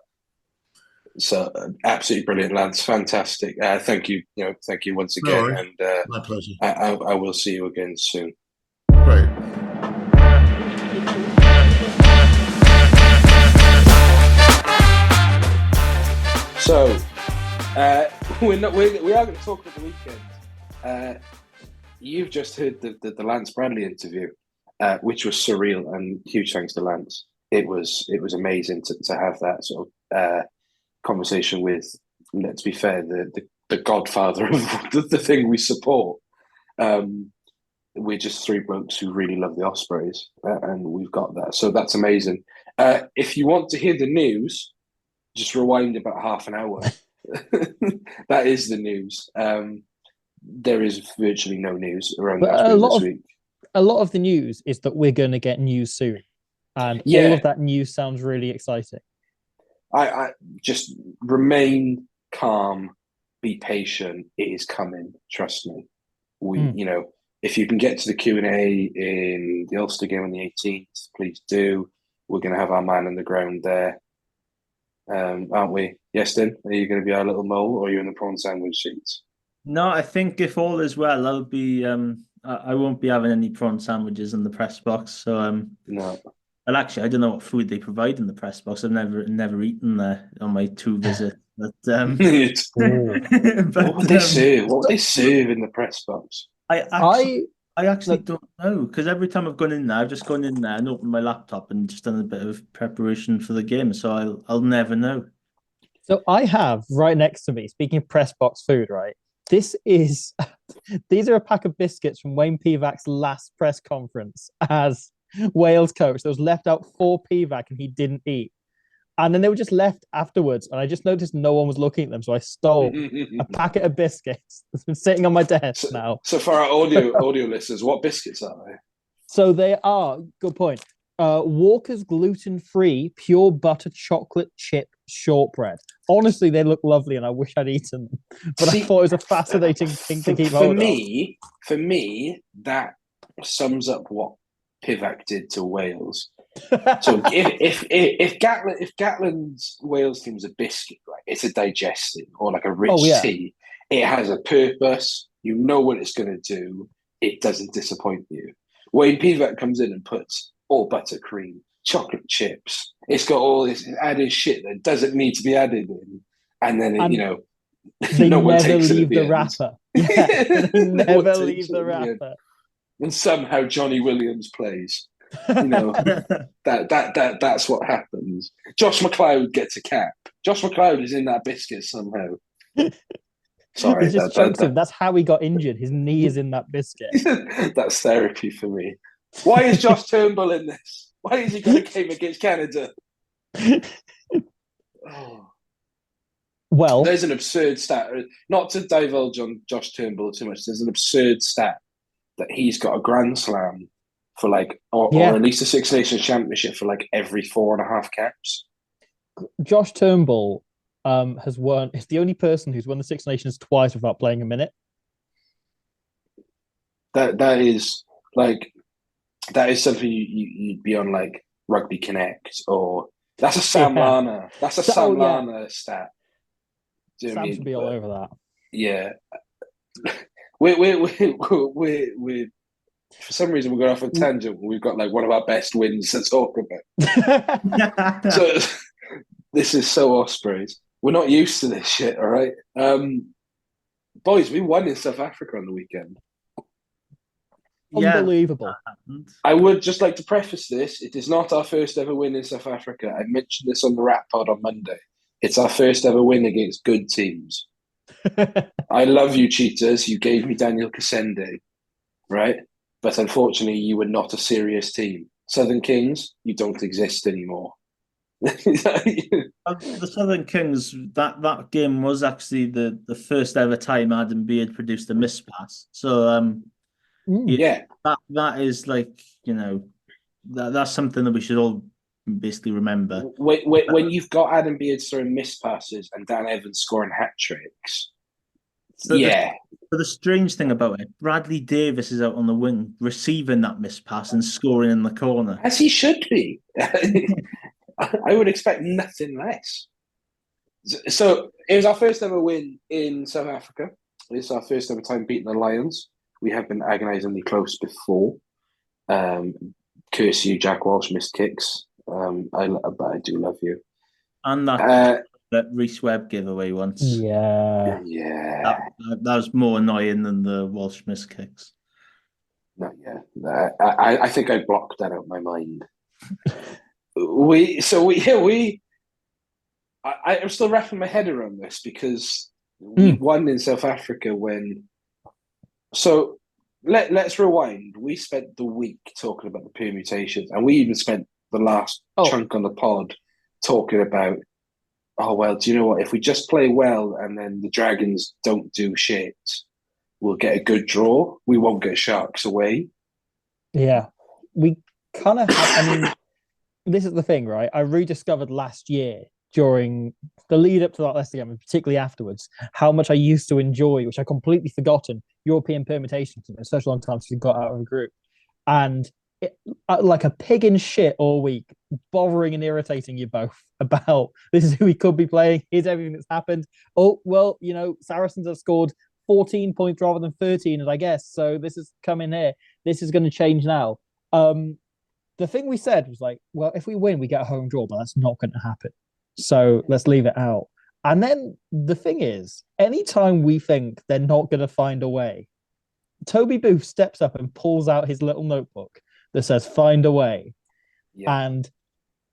So absolutely brilliant, Lance. Fantastic. Thank you. Thank you once again. No, and my pleasure. I will see you again soon. Great. So we are going to talk about the weekend. You've just heard the Lance Bradley interview, which was surreal, and huge thanks to Lance. It was amazing to have that sort of conversation with, let's be fair, the godfather of the thing we support. We're just three blokes who really love the Ospreys, and we've got that. So that's amazing. If you want to hear the news, just rewind about half an hour. That is the news. There is virtually no news around this week. A lot of the news is that we're going to get news soon, and all of that news sounds really exciting. I just remain calm, be patient. It is coming. Trust me. If you can get to the Q&A in the Ulster game on the 18th, please do. We're going to have our man on the ground there, aren't we? Iestyn, are you going to be our little mole, or are you in the prawn sandwich seats? No, I think if all is well, I'll be. I won't be having any prawn sandwiches in the press box. So no. Well, actually, I don't know what food they provide in the press box. I've never eaten there on my 2 visits. But what they serve in the press box. I actually don't know, because every time I've gone in there, I've just gone in there and opened my laptop and just done a bit of preparation for the game. So I'll never know. So I have right next to me, speaking of press box food, right? These are a pack of biscuits from Wayne Pivac's last press conference as Wales coach. That was left out for Pivac and he didn't eat. And then they were just left afterwards. And I just noticed no one was looking at them. So I stole a packet of biscuits that's been sitting on my desk now. So for our audio listeners, what biscuits are they? So they are, good point, Walker's gluten-free pure butter chocolate chip shortbread. Honestly, they look lovely and I wish I'd eaten them. But I thought it was a fascinating thing to keep hold of. For me, that sums up what Pivac did to Wales. So if Gatland's Wales team's a biscuit, right, it's a digestive or like a rich tea. It has a purpose. You know what it's going to do. It doesn't disappoint you. Wayne Pivac comes in and puts all butter cream chocolate chips. It's got all this added shit that doesn't need to be added in, and then they no one never takes it leave at the the end. wrapper. Yeah, they No never one leave takes it the at the end. wrapper. And somehow Johnny Williams plays. That's what happens. Josh McLeod gets a cap. Josh McLeod is in that biscuit somehow. Sorry, He just chokes him. That's how he got injured. His knee is in that biscuit. That's therapy for me. Why is Josh Turnbull in this? Why is he going to game against Canada? Oh. Well, there's an absurd stat. Not to divulge on Josh Turnbull too much. There's an absurd stat that he's got a Grand Slam for or at least a Six Nations Championship for every 4.5 caps. Josh Turnbull has won. It's the only person who's won the Six Nations twice without playing a minute. That is something you'd be on Rugby Connect, or that's a Sam Lana. That's a Sam Lana stat. Sam should be all over that. Yeah, we're for some reason we're going off a tangent. We've got one of our best wins to talk about. So this is so Ospreys. We're not used to this shit, all right? Boys, we won in South Africa on the weekend. Unbelievable. I would just like to preface this. It is not our first ever win in South Africa. I mentioned this on the Rap Pod on Monday. It's our first ever win against good teams. I love you, cheaters. You gave me Daniel Kasende, right? But unfortunately, you were not a serious team. Southern Kings, you don't exist anymore. The Southern Kings, that game was actually the first ever time Adam Beard produced a miss pass. So that is that's something that we should all basically remember. When you've got Adam Beard throwing miss passes and Dan Evans scoring hat tricks. The strange thing about it, Bradley Davis is out on the wing receiving that miss pass and scoring in the corner. As he should be. I would expect nothing less. So it was our first ever win in South Africa. It's our first ever time beating the Lions. We have been agonisingly close before. Curse you, Jack Walsh, missed kicks. But I do love you. And that Reece Webb giveaway once. Yeah. That was more annoying than the Walsh missed kicks. No, yeah. I think I blocked that out of my mind. I'm still wrapping my head around this because we won in South Africa when. So let's rewind. We spent the week talking about the permutations, and we even spent the last chunk on the pod talking about, do you know what? If we just play well and then the Dragons don't do shit, we'll get a good draw. We won't get Sharks away. Yeah, we kind of have. This is the thing, right? I rediscovered last year during the lead up to that Leicester game, and particularly afterwards, how much I used to enjoy, which I completely forgotten, European permutations. It's been such a long time since we got out of a group. And like a pig in shit all week, bothering and irritating you both about this is who we could be playing, here's everything that's happened. Saracens have scored 14 points rather than 13, I guess. So this is coming here. This is going to change now. The thing we said was if we win, we get a home draw, but that's not going to happen. So let's leave it out. And then the thing is, anytime we think they're not going to find a way, Toby Booth steps up and pulls out his little notebook that says find a way. Yeah. And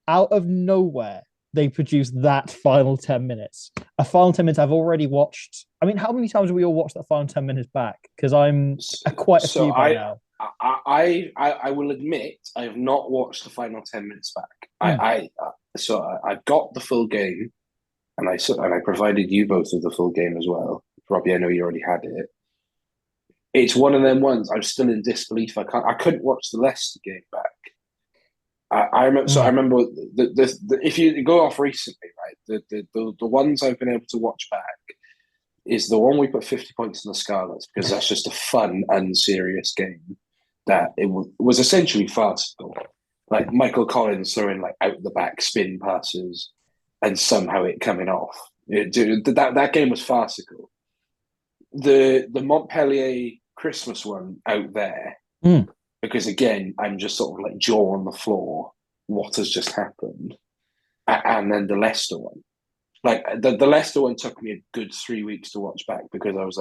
out of nowhere, they produce that final 10 minutes. A final 10 minutes I've already watched. I mean, how many times have we all watched that final 10 minutes back? Because I'm quite a few by now. I will admit I have not watched the final 10 minutes back. I got the full game, and I provided you both with the full game as well. Robbie, I know you already had it. It's one of them ones. I'm still in disbelief. I couldn't watch the Leicester game back. I remember. So I remember the if you go off recently, right? The ones I've been able to watch back is the one we put 50 points in the Scarlets, because that's just a fun, unserious game that it was essentially farcical. Like Michael Collins throwing out the back spin passes and somehow it coming off. That game was farcical. The Montpellier Christmas one out there, because again, I'm just sort of jaw on the floor. what has just happened, and then the Leicester one. Like the Leicester one took me a good 3 weeks to watch back because I was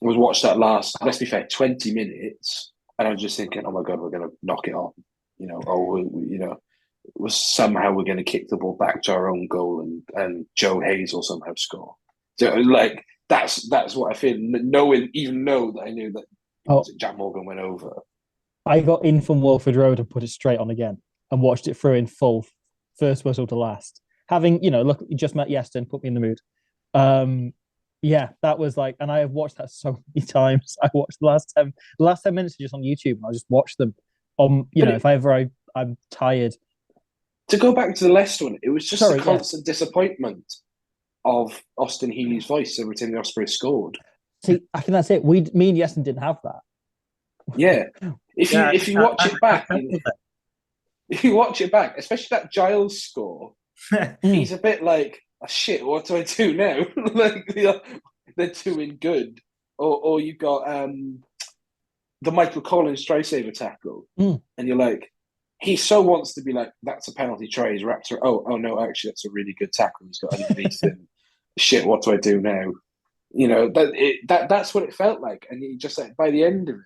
watched that last, let's be fair, 20 minutes, and I was just thinking, oh my God, we're going to knock it on, somehow we're going to kick the ball back to our own goal, and Joe Hayes will somehow score. So like that's what I feel, even though that I knew that Jack Morgan went over. I got in from Walford Road and put it straight on again and watched it through in full, first whistle to last. Having, look, you just met Iestyn, put me in the mood. Yeah, that was like, and I have watched that so many times. I watched the last 10 minutes just on YouTube, and I just watched them on, if I'm tired. To go back to the Leicester one, it was just a constant disappointment of Austin Healey's voice every time the Ospreys scored. See, I think that's it. Me and Iestyn didn't have that. Yeah. If you watch it back, if you watch it back, especially that Giles score, he's a bit like, oh, shit, what do I do now? Like they're doing good. Or you've got the Michael Collins try saver tackle, and you're like, he so wants to be like, that's a penalty try. He's wrapped her. Oh no, actually, that's a really good tackle. He's got underneath him. Shit, what do I do now? That's what it felt like, and you just like by the end of it.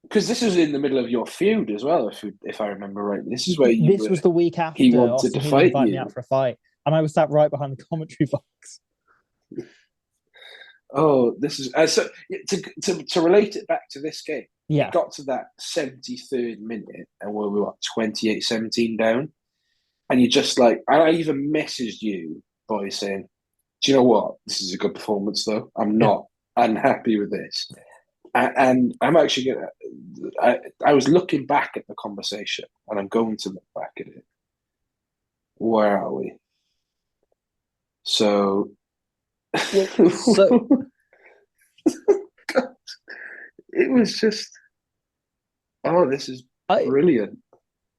Because this was in the middle of your feud as well, if I remember right. This is where this was the week after he wanted to fight you. Me out for a fight, and I was sat right behind the commentary box. Oh, this is so to relate it back to this game. Yeah, it got to that 73rd minute, and we were 28-17 down, and you just like, I even messaged you, boys, saying, "Do you know what? This is a good performance, though. I'm not unhappy with this." And I'm actually gonna. I was looking back at the conversation, and I'm going to look back at it. Where are we? So, God, it was just. Oh, this is brilliant.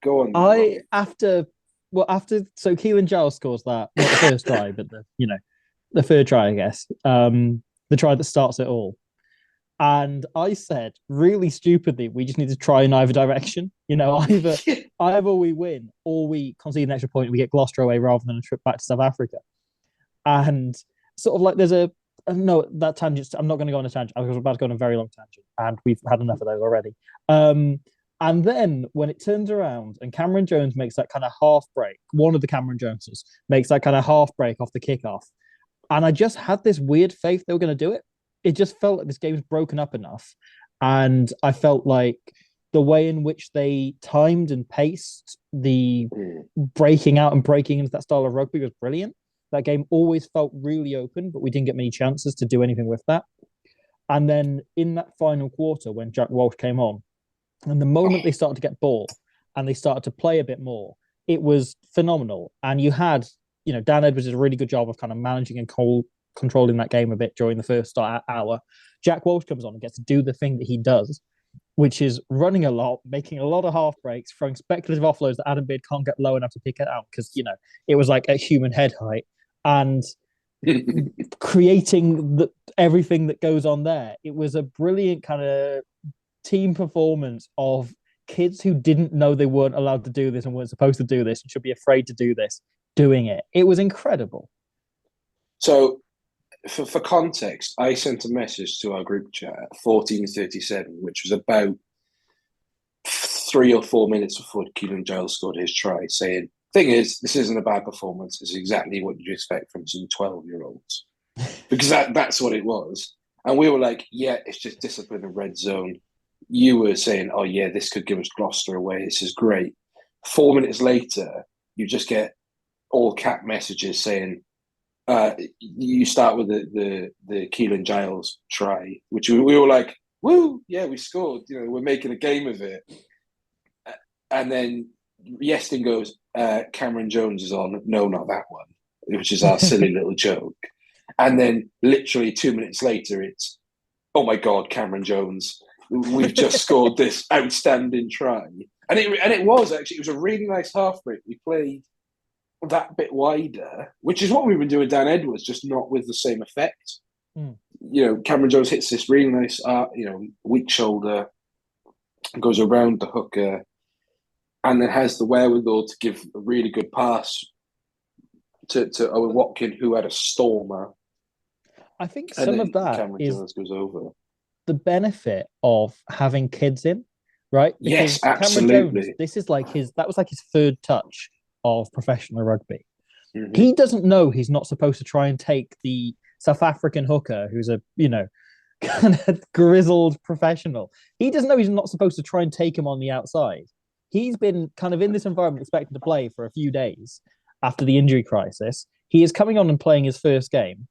Go on. After so Keelan Giles scores that, not the first try, but the third try, I guess. The try that starts it all. And I said, really stupidly, we just need to try in either direction. Either we win or we concede an extra point and we get Gloucester away rather than a trip back to South Africa. And sort of like there's that tangent. I'm not going to go on a tangent. I was about to go on a very long tangent, and we've had enough of those already. And then when it turns around and Cameron Jones makes that kind of half break, one of the Cameron Joneses makes that kind of half break off the kickoff. And I just had this weird faith they were going to do it. It just felt like this game's broken up enough. And I felt like the way in which they timed and paced the breaking out and breaking into that style of rugby was brilliant. That game always felt really open, but we didn't get many chances to do anything with that. And then in that final quarter, when Jack Walsh came on, and the moment they started to get ball and they started to play a bit more, it was phenomenal. And you had, Dan Edwards did a really good job of kind of managing and controlling that game a bit during the first hour. Jack Walsh comes on and gets to do the thing that he does, which is running a lot, making a lot of half breaks, throwing speculative offloads that Adam Beard can't get low enough to pick it out because, it was like at human head height, and creating everything that goes on there. It was a brilliant kind of team performance of kids who didn't know they weren't allowed to do this and weren't supposed to do this and should be afraid to do this, doing it. It was incredible. So, for context, I sent a message to our group chat at 14:37, which was about 3 or 4 minutes before Keelan Giles scored his try, saying, "Thing is, this isn't a bad performance. It's exactly what you'd expect from some 12-year-olds." Because that's what it was. And we were like, yeah, it's just discipline and red zone. You were saying, oh, yeah, this could give us Gloucester away. This is great. 4 minutes later, you just get all cap messages saying, you start with the Keelan Giles try, which we were like, woo, yeah, we scored. We're making a game of it. And then Iestyn goes, Cameron Jones is on. No, not that one, which is our silly little joke. And then literally 2 minutes later, it's, oh my God, Cameron Jones. We've just scored this outstanding try. And it was actually, it was a really nice half break. We played that bit wider, which is what we've been doing Dan Edwards, just not with the same effect. Cameron Jones hits this really nice weak shoulder, goes around the hooker, and then has the wherewithal to give a really good pass to Owen Watkins, who had a stormer. I think some of that Cameron is Jones goes over. the benefit of having kids in, right? Because Yes, absolutely. Cameron Jones, this is like that was like his third touch of professional rugby. Mm-hmm. He doesn't know he's not supposed to try and take the South African hooker who's a, kind of grizzled professional. He doesn't know he's not supposed to try and take him on the outside. He's been kind of in this environment expected to play for a few days after the injury crisis. He is coming on and playing his first game.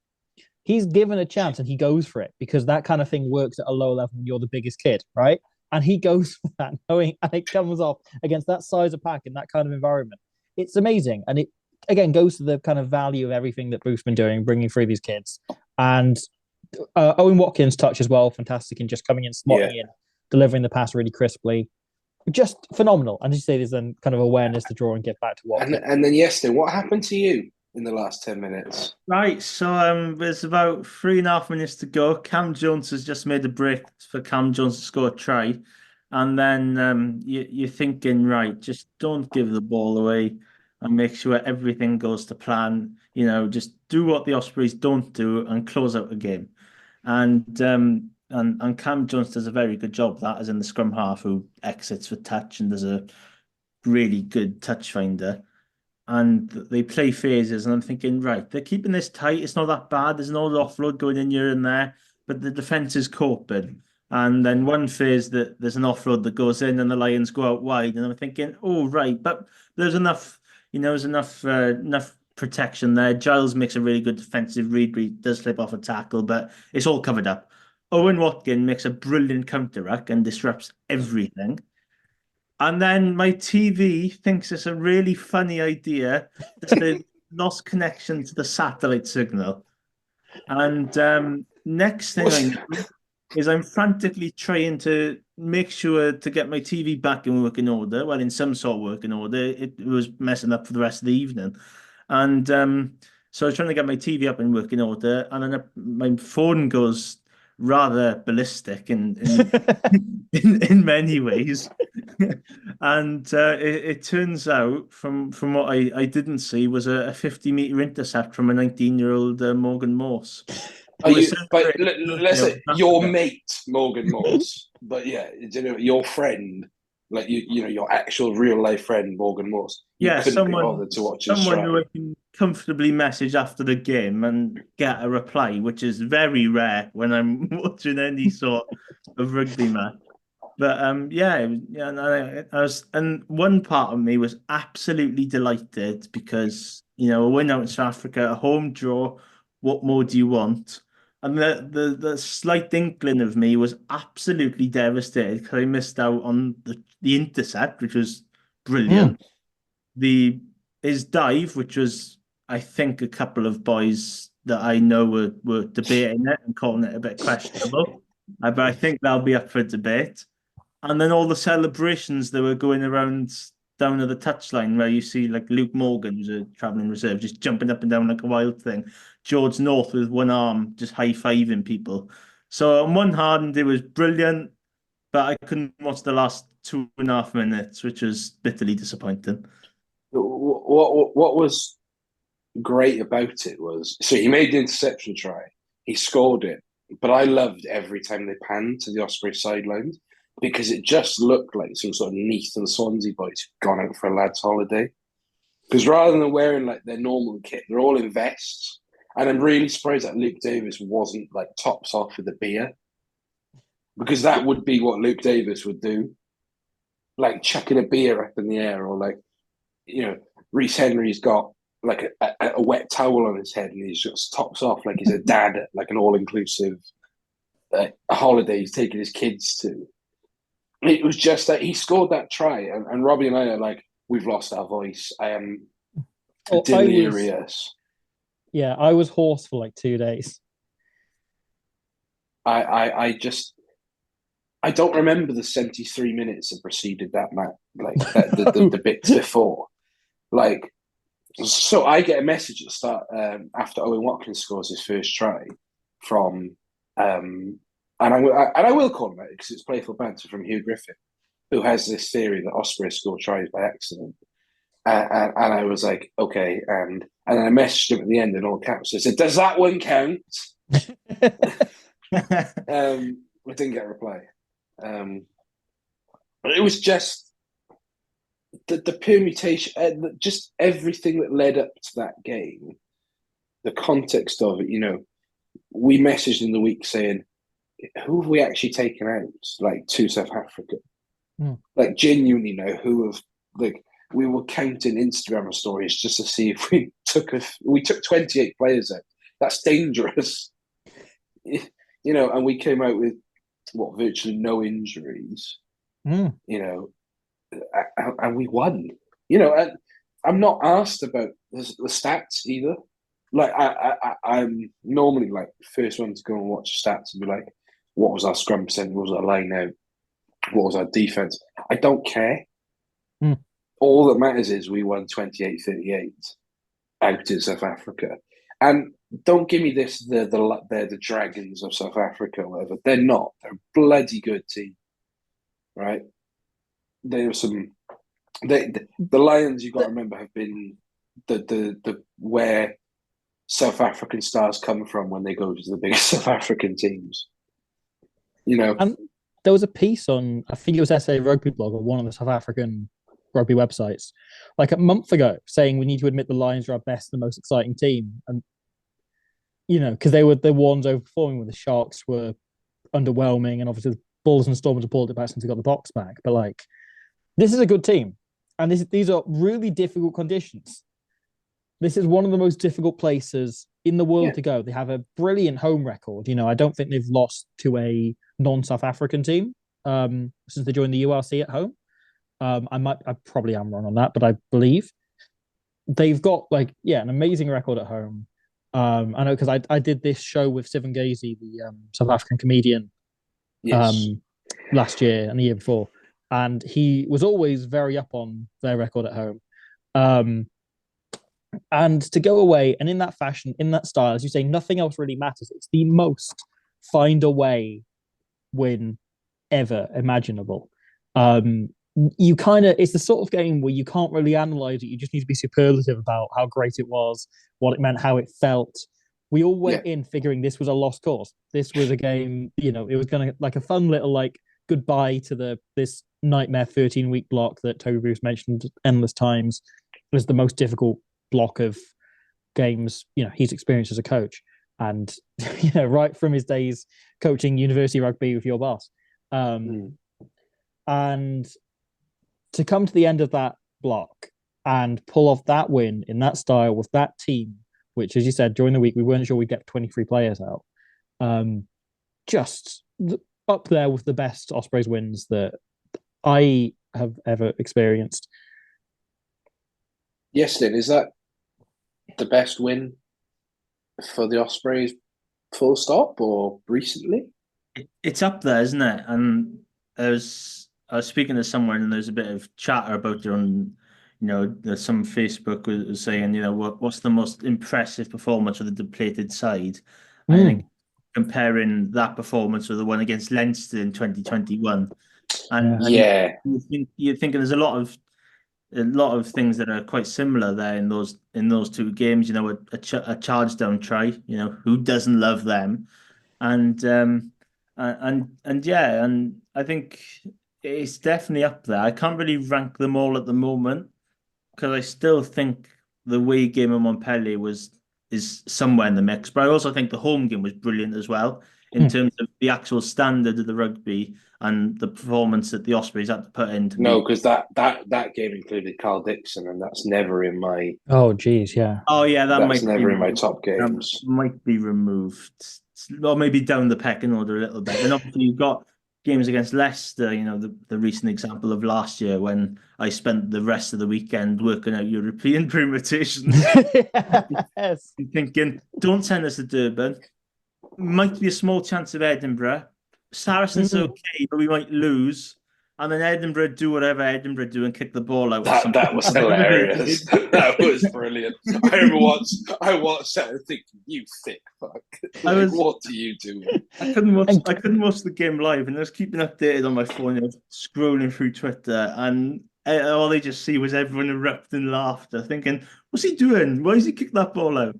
He's given a chance and he goes for it because that kind of thing works at a lower level when you're the biggest kid, right? And he goes for that, knowing, and it comes off against that size of pack in that kind of environment. It's amazing. And it, again, goes to the kind of value of everything that Bruce's been doing, bringing through these kids. And Owen Watkins' touch as well, fantastic in just coming in, slotting in, delivering the pass really crisply. Just phenomenal. And as you say, there's then kind of awareness to draw and get back to Watkins. And then Iestyn, what happened to you in the last 10 minutes? Right, so there's about 3.5 minutes to go. Cam Jones has just made a break for Cam Jones to score a try. And then you're thinking, right, just don't give the ball away and make sure everything goes to plan. Just do what the Ospreys don't do and close out the game. And Cam Jones does a very good job. That is in the scrum half who exits for touch and does a really good touch finder. And they play phases, and I'm thinking, right, they're keeping this tight. It's not that bad. There's no offload going in here and there, but the defense is coping. And then one phase that there's an offload that goes in, and the Lions go out wide. And I'm thinking, oh right, but there's enough, there's enough protection there. Giles makes a really good defensive read. He does slip off a tackle, but it's all covered up. Owen Watkins makes a brilliant counter-ruck and disrupts everything. And then my TV thinks it's a really funny idea that they lost connection to the satellite signal. And next thing I know is I'm frantically trying to make sure to get my TV back in working order. Well, in some sort of working order. It was messing up for the rest of the evening. And so I was trying to get my TV up in working order. And then my phone goes rather ballistic in many ways. And it turns out from what I didn't see was a 50-meter intercept from a 19-year-old Morgan Morse. Let's say your mate Morgan Morse, but yeah, your friend, like your actual real life friend Morgan Morse. Couldn't be bothered to watch someone who I can comfortably message after the game and get a reply, which is very rare when I'm watching any sort of rugby match. But and one part of me was absolutely delighted because a win out in South Africa, a home draw. What more do you want? And the slight inkling of me was absolutely devastated because I missed out on the intercept, which was brilliant. His dive, which was, I think, a couple of boys that I know were debating it and calling it a bit questionable. But I think that'll be up for debate. And then all the celebrations that were going around down at the touchline where you see like Luke Morgan, who's a travelling reserve, just jumping up and down like a wild thing. George North with one arm just high-fiving people. So on one hand, it was brilliant, but I couldn't watch the last 2.5 minutes, which was bitterly disappointing. What was great about it was, so he made the interception try, he scored it, but I loved every time they panned to the Osprey sidelines because it just looked like some sort of Neath and Swansea boys who'd gone out for a lad's holiday. Because rather than wearing like their normal kit, they're all in vests. And I'm really surprised that Luke Davis wasn't like tops off with a beer. Because that would be what Luke Davis would do. Like chucking a beer up in the air, or like, Rhys Henry's got like a wet towel on his head and he's just tops off like he's a dad at like an all-inclusive holiday he's taking his kids to. It was just that he scored that try, and Robbie and I are like, we've lost our voice. I am delirious. I was hoarse for like 2 days. I don't remember the 73 minutes that preceded that match, like the bits before. Like, so I get a message at the start after Owen Watkins scores his first try from and I will call him out because it's playful banter from Hugh Griffin. who has this theory that Ospreys score tries by accident. And I was like, okay. And I messaged him at the end in all caps. I said, does that one count? We didn't get a reply. But it was just the permutation, just everything that led up to that game, the context of it. We messaged in the week saying, who have we actually taken out, to South Africa? Like, genuinely who have, we were counting Instagram stories just to see if we took 28 players out. That's dangerous. And we came out with virtually no injuries. And we won. And I'm not asked about the stats either. I'm normally first one to go and watch the stats and be like, what was our scrum percent? What was our line out? What was our defense? I don't care. All that matters is we won 28-38 out in South Africa. And don't give me this, they're the Dragons of South Africa or whatever. They're not. They're a bloody good team. Right? There were the Lions, you've got to remember, have been the where South African stars come from when they go to the biggest South African teams. And there was a piece on, I think it was SA Rugby Blog or one of the South African rugby websites, a month ago, saying we need to admit the Lions are our best and most exciting team. And, because they were the ones overperforming when the Sharks were underwhelming, and obviously the Bulls and Stormers have pulled it back since they got the box back. But, this is a good team. And these are really difficult conditions. This is one of the most difficult places in the world to go. They have a brilliant home record. I don't think they've lost to a non-South African team since they joined the URC at home. I probably am wrong on that, but I believe they've got an amazing record at home. I know because I did this show with Sivan Gazy, the South African comedian, last year and the year before, and he was always very up on their record at home. And to go away and in that fashion, in that style, as you say, nothing else really matters. It's the most find a way win ever imaginable. It's the sort of game where you can't really analyze it. You just need to be superlative about how great it was, what it meant, how it felt. We all went in figuring this was a lost cause. This was a game, it was going to a fun little goodbye to this nightmare 13-week block that Toby Bruce mentioned endless times. It was the most difficult block of games he's experienced as a coach, and right from his days coaching university rugby with your boss, and to come to the end of that block and pull off that win in that style with that team, which, as you said, during the week we weren't sure we'd get 23 players out, just up there with the best Ospreys wins that I have ever experienced. Iestyn, is that the best win for the Ospreys, full stop, or recently? It's up there, isn't it? And I was speaking to someone, and there's a bit of chatter about it on, some Facebook was saying, what's the most impressive performance of the depleted side? I think comparing that performance with the one against Leinster in 2021, and you're thinking there's a lot of things that are quite similar there in those two games. A charge down try. Who doesn't love them? And I think it's definitely up there. I can't really rank them all at the moment because I still think the away game in Montpellier is somewhere in the mix. But I also think the home game was brilliant as well in terms of the actual standard of the rugby and the performance that the Ospreys had to put in. No, because that game included Carl Dixon, and that's never in my. Oh, geez, yeah. Oh, yeah, that's never in my top games. Might be removed, or maybe down the pecking order a little bit. And obviously, you've got games against Leicester. The recent example of last year when I spent the rest of the weekend working out European permutations. Yes. Thinking, don't send us to Durban. Might be a small chance of Edinburgh. Saracens okay, but we might lose. And then Edinburgh do whatever Edinburgh do and kick the ball out. That was hilarious. That was brilliant. I watched that and thinking, you thick fuck. What do you do? I couldn't watch the game live, and I was keeping updated on my phone, scrolling through Twitter, and all they just see was everyone erupting laughter, thinking, "What's he doing? Why has he kicked that ball out?"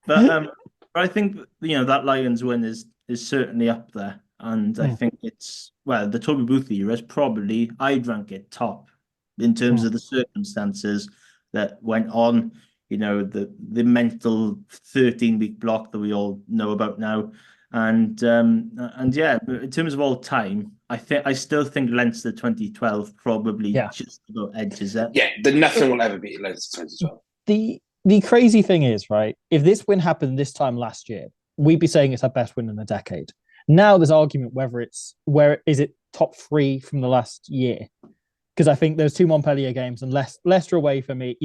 But I think that Lions win is certainly up there. And I think the Toby Booth era is probably, I'd rank it top in terms of the circumstances that went on, the mental 13-week block that we all know about now. And yeah, in terms of all time, I still think Leinster 2012 probably just about edges it. Yeah, nothing will ever beat Leinster 2012. The crazy thing is, right, if this win happened this time last year, we'd be saying it's our best win in a decade. Now there's argument where is it top 3 from the last year? Because I think there's 2 Montpellier games and Leicester away for me.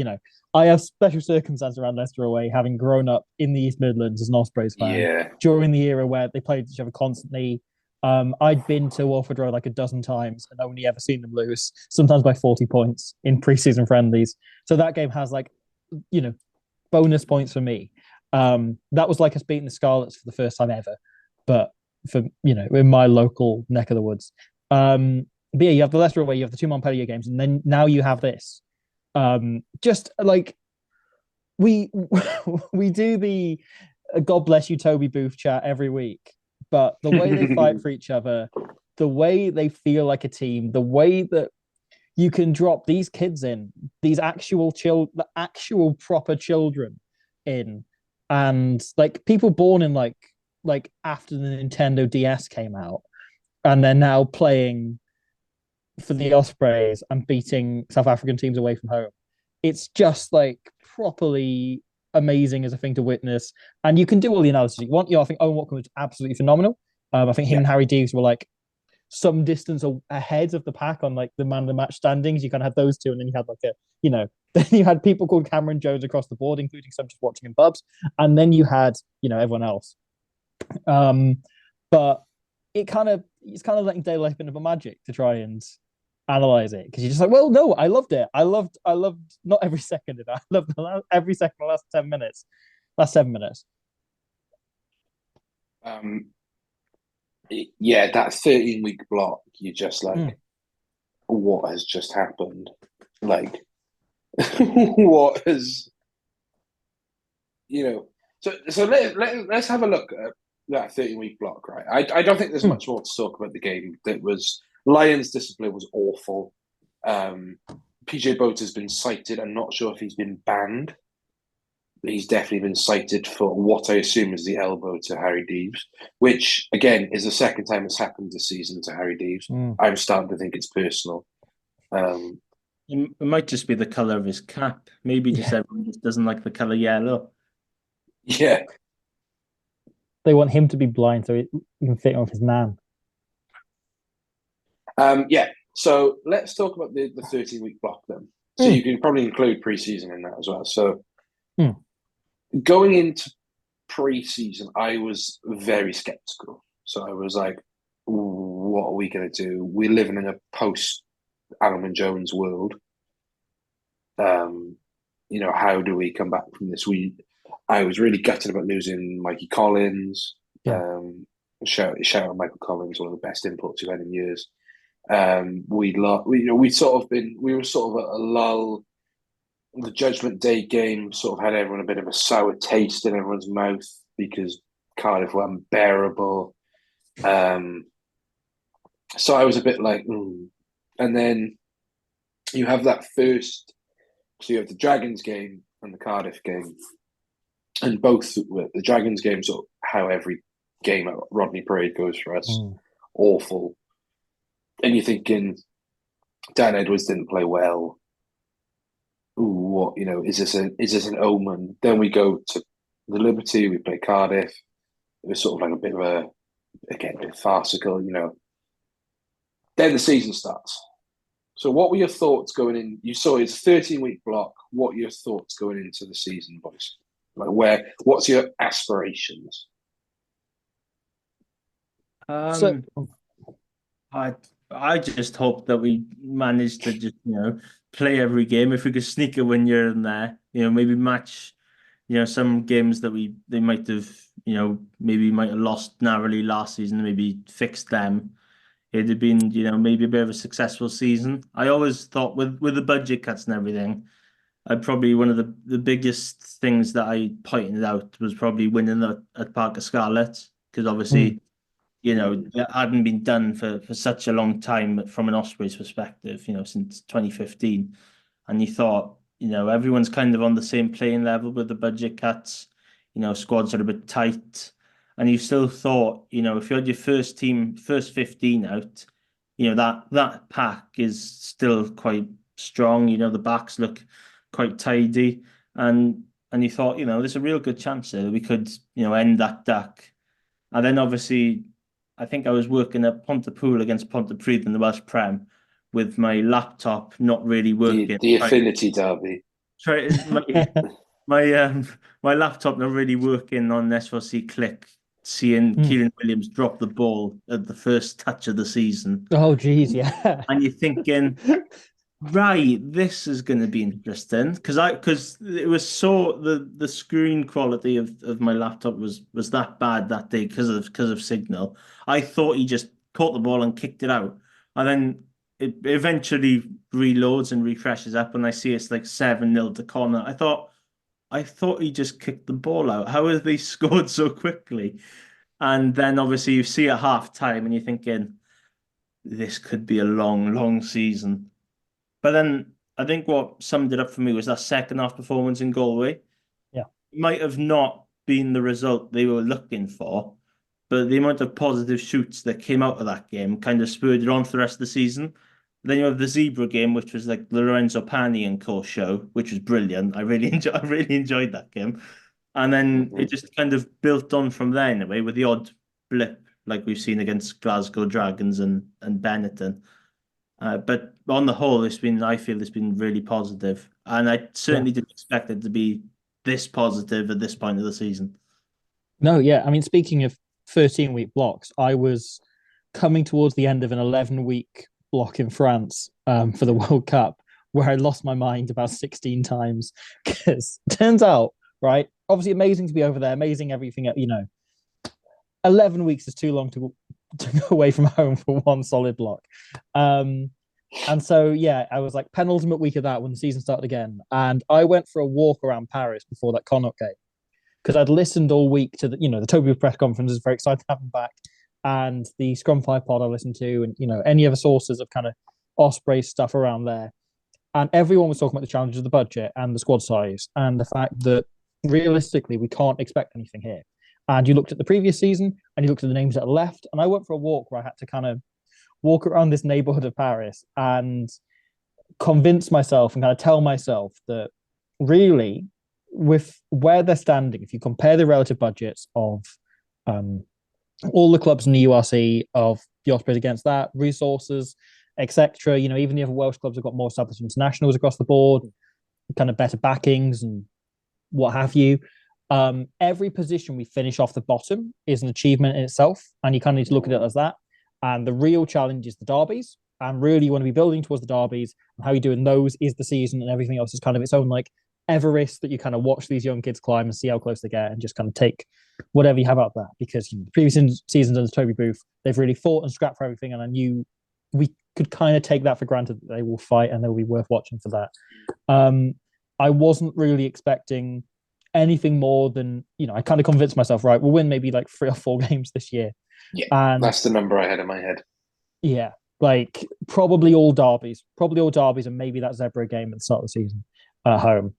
I have special circumstances around Leicester away, having grown up in the East Midlands as an Ospreys fan during the era where they played each other constantly. I'd been to Walford Road like a dozen times and only ever seen them lose, sometimes by 40 points in preseason friendlies. So that game has bonus points for me. That was like us beating the Scarlets for the first time ever, but for in my local neck of the woods. But yeah, you have the Leicester away, you have the 2 Montpellier games, and then now you have this. Just like we do the God bless you Toby Booth chat every week, but the way they fight for each other, the way they feel like a team, the way that you can drop these kids in, these actual proper children in, and like people born in like after the Nintendo DS came out, and they're now playing for the Ospreys and beating South African teams away from home. It's just like properly amazing as a thing to witness. And you can do all the analysis you want. I think Owen Watkin was absolutely phenomenal. I think him and Harry Deeves were like some distance ahead of the pack on like the man of the match standings. You kind of had those two, and then you had then you had people called Cameron Jones across the board, including some just watching in pubs, and then you had everyone else. But it's kind of letting daylight into magic to try and analyze it, because you're just like, well, no, I loved it. I loved not every second of it. I loved every second of the last 7 minutes. Yeah, that 13-week block, you're just like, what has just happened? Like, what has, So let's have a look at that 13-week block, right? I don't think there's much more to talk about the game. Lions' discipline was awful. PJ Boat has been cited. I'm not sure if he's been banned. He's definitely been cited for what I assume is the elbow to Harry Deeves, which, again, is the second time it's happened this season to Harry Deeves. I'm starting to think it's personal. It might just be the colour of his cap. Maybe everyone just doesn't like the colour yellow. Yeah. They want him to be blind so he can fit on with his nan. So let's talk about the 13-week block then. So you can probably include pre-season in that as well. So going into pre-season, I was very skeptical. So I was like, what are we going to do? We're living in a post-Alman Jones world. How do we come back from this? I was really gutted about losing Mikey Collins. Shout out Michael Collins, one of the best imports we've had in years. We were sort of at a lull. The Judgment Day game sort of had everyone a bit of a sour taste in everyone's mouth because Cardiff were unbearable. So I was a bit like, And then you have that first. So you have the Dragons game and the Cardiff game, and both the Dragons game, sort of how every game at Rodney Parade goes for us, awful. And you're thinking, Dan Edwards didn't play well. What is this an omen? Then we go to the Liberty, we play Cardiff. It was sort of like a bit of farcical, Then the season starts. So what were your thoughts going in? You saw his 13-week block. What are your thoughts going into the season, boys? Like what's your aspirations? I I just hope that we manage to just, play every game. If we could sneak a win here and there, maybe match, some games that they might have, maybe might have lost narrowly last season, maybe fixed them. It'd have been, maybe a bit of a successful season. I always thought with the budget cuts and everything, I probably one of the biggest things that I pointed out was probably winning at Parc y Scarlets, because obviously, it hadn't been done for such a long time from an Ospreys perspective, since 2015. And you thought, everyone's kind of on the same playing level with the budget cuts, squads are a bit tight. And you still thought, if you had your first 15 out, that pack is still quite strong. The backs look quite tidy. And you thought, there's a real good chance there that we could, end that duck. And then obviously, I think I was working at Pontypool against Pontypridd in the Welsh Prem with my laptop not really working. The Affinity Derby. Try my laptop not really working on S4C Click, seeing Keelan Williams drop the ball at the first touch of the season. Oh, geez, yeah. And you're thinking, right, this is going to be interesting because it was so the screen quality of my laptop was that bad that day because of signal. I thought he just caught the ball and kicked it out, and then it eventually reloads and refreshes up, and I see it's like 7-0 to Connor. I thought he just kicked the ball out. How have they scored so quickly? And then obviously you see at half time and you're thinking, this could be a long, long season. But then I think what summed it up for me was that second half performance in Galway. Yeah. It might have not been the result they were looking for, but the amount of positive shoots that came out of that game kind of spurred it on for the rest of the season. Then you have the Zebra game, which was like the Lorenzo Pani and co show, which was brilliant. I really enjoyed that game. And then it just kind of built on from there in a way, with the odd blip like we've seen against Glasgow Dragons and Benetton. But on the whole, I feel it's been really positive. And I certainly didn't expect it to be this positive at this point of the season. No, yeah. I mean, speaking of 13-week blocks, I was coming towards the end of an 11-week block in France for the World Cup, where I lost my mind about 16 times. Because it turns out, right, obviously amazing to be over there, amazing everything, 11 weeks is too long to go away from home for one solid block. And so, yeah, I was like penultimate week of that when the season started again. And I went for a walk around Paris before that Connacht game because I'd listened all week to the Toby press conference. Is very excited to have him back. And the Scrum 5 pod I listened to, and any other sources of kind of Osprey stuff around there. And everyone was talking about the challenges of the budget and the squad size and the fact that realistically we can't expect anything here. And you looked at the previous season and you looked at the names that are left. And I went for a walk where I had to kind of walk around this neighborhood of Paris and convince myself and kind of tell myself that really, with where they're standing, if you compare the relative budgets of all the clubs in the URC, of the Ospreys against that, resources, etc. Even the other Welsh clubs have got more established internationals across the board, kind of better backings and what have you. Every position we finish off the bottom is an achievement in itself, and you kind of need to look at it as that. And the real challenge is the derbies, and really you want to be building towards the derbies, and how you're doing those is the season, and everything else is kind of its own like Everest that you kind of watch these young kids climb and see how close they get, and just kind of take whatever you have out of that. Because the previous seasons under Toby Booth, they've really fought and scrapped for everything, and I knew we could kind of take that for granted that they will fight and they'll be worth watching for that. I wasn't really expecting anything more than, I kind of convinced myself, right, we'll win maybe like 3 or 4 games this year. Yeah, and that's the number I had in my head. Yeah, like probably all derbies, and maybe that Zebra game at the start of the season at home.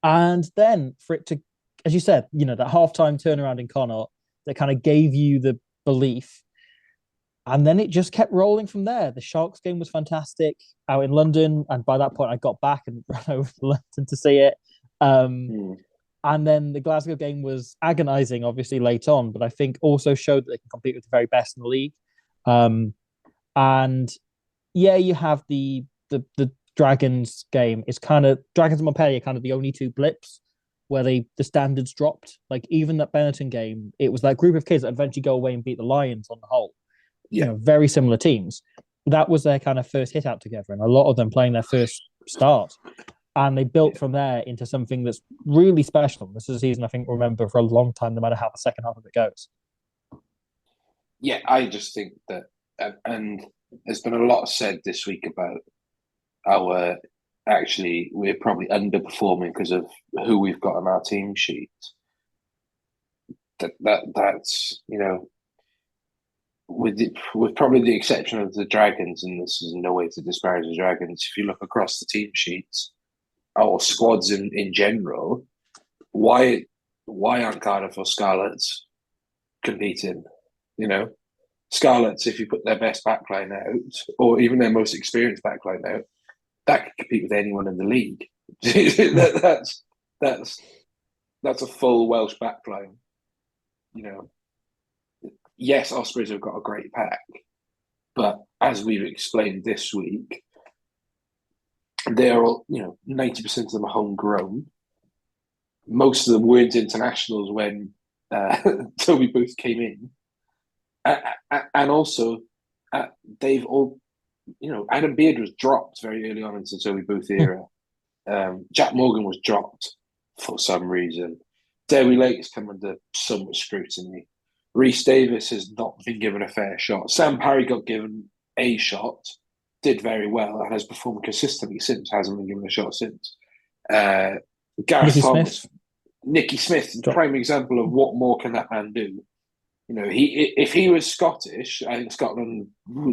And then for it to, as you said, that halftime turnaround in Connacht that kind of gave you the belief. And then it just kept rolling from there. The Sharks game was fantastic out in London. And by that point, I got back and ran over to London to see it. And then the Glasgow game was agonizing, obviously, late on, but I think also showed that they can compete with the very best in the league. And yeah, you have the Dragons game. It's kind of Dragons and Montpellier, kind of the only 2 blips where the standards dropped. Like even that Benetton game, it was that group of kids that eventually go away and beat the Lions on the whole. very similar teams. That was their kind of first hit out together, and a lot of them playing their first start. And they built from there into something that's really special. This is a season I think we'll remember for a long time, no matter how the second half of it goes. Yeah, I just think that, and there's been a lot said this week about we're probably underperforming because of who we've got on our team sheet. That's with probably the exception of the Dragons, and this is no way to disparage the Dragons. If you look across the team sheets or squads in general, why aren't Cardiff or Scarlets competing? Scarlets, if you put their best backline out, or even their most experienced backline out, that could compete with anyone in the league. That's a full Welsh backline. Yes, Ospreys have got a great pack, but as we've explained this week, they're all 90% of them are homegrown. Most of them weren't internationals when Toby Booth came in. And also, they've all, Adam Beard was dropped very early on into the Toby Booth era. Jack Morgan was dropped for some reason. Dewi Lake's come under so much scrutiny. Rhys Davis has not been given a fair shot. Sam Parry got given a shot, did very well, and has performed consistently since. Hasn't been given a shot since. Gareth Thomas, Nicky Smith, prime example of what more can that man do. If he was Scottish, I think Scotland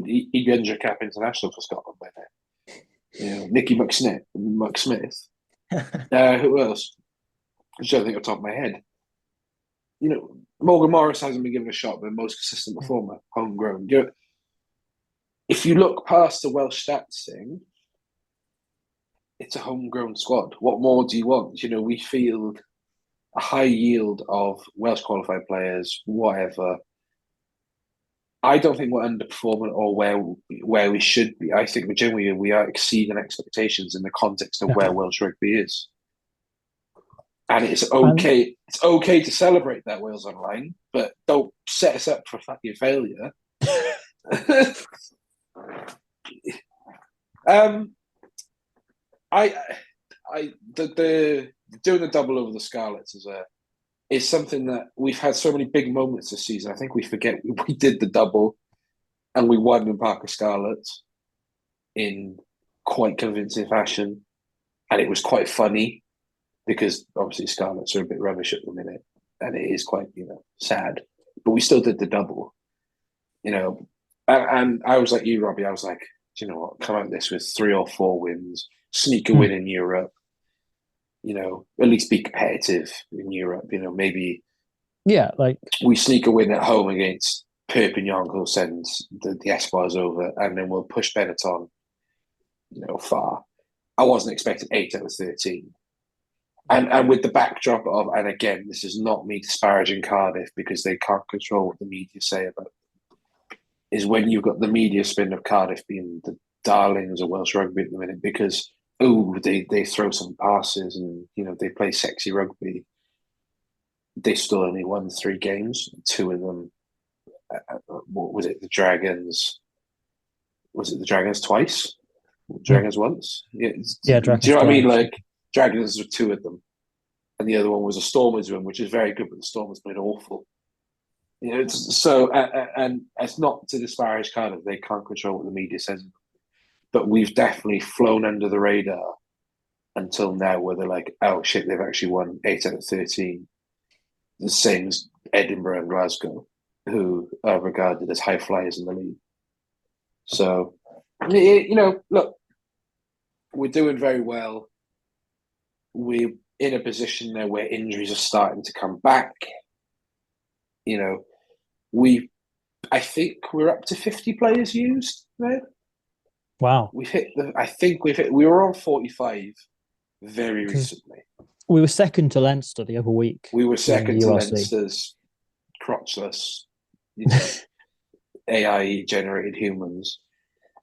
he'd be under cap international for Scotland by now. Nicky McSmith. Who else? I don't think off the top of my head. Morgan Morris hasn't been given a shot, but most consistent performer, homegrown. If you look past the Welsh stats thing, it's a homegrown squad. What more do you want? We field a high yield of Welsh qualified players, whatever. I don't think we're underperforming or where we should be. I think generally we are exceeding expectations in the context of where Welsh rugby is. And it's okay. It's okay to celebrate that Wales Online, but don't set us up for fucking failure. The doing the double over the Scarlets is something that we've had so many big moments this season. I think we forget we did the double and we won in Parker Scarlets in quite convincing fashion, and it was quite funny because obviously Scarlets are a bit rubbish at the minute, and it is quite sad. But we still did the double, and I was like you, Robbie. I was like, do you know what? Come out this with 3 or 4 wins, sneak a win in Europe. At least be competitive in Europe. Maybe we sneak a win at home against Perpignan, who'll send the Espoirs over, and then we'll push Benetton, far. I wasn't expecting 8 out of 13. And with the backdrop of, and again, this is not me disparaging Cardiff because they can't control what the media say about it, is when you've got the media spin of Cardiff being the darlings of Welsh rugby at the minute because, they throw some passes and, they play sexy rugby. They still only won 3 games, 2 of them. What was it? The Dragons. Was it the Dragons twice? Dragons once? Yeah, Dragons. Do you know what I mean? Like, Dragons were 2 of them, and the other one was a Stormers win, which is very good, but the Stormers played awful. And it's not to disparage Cardiff; they can't control what the media says, but we've definitely flown under the radar until now, where they're like, "Oh shit, they've actually won 8 out of 13." The same as Edinburgh and Glasgow, who are regarded as high flyers in the league. So, look, we're doing very well. We're in a position now where injuries are starting to come back. I think we're up to 50 players used now. Wow. We were on 45 very recently. We were second to Leinster the other week. We were second to Leinster's crotchless, AI-generated humans.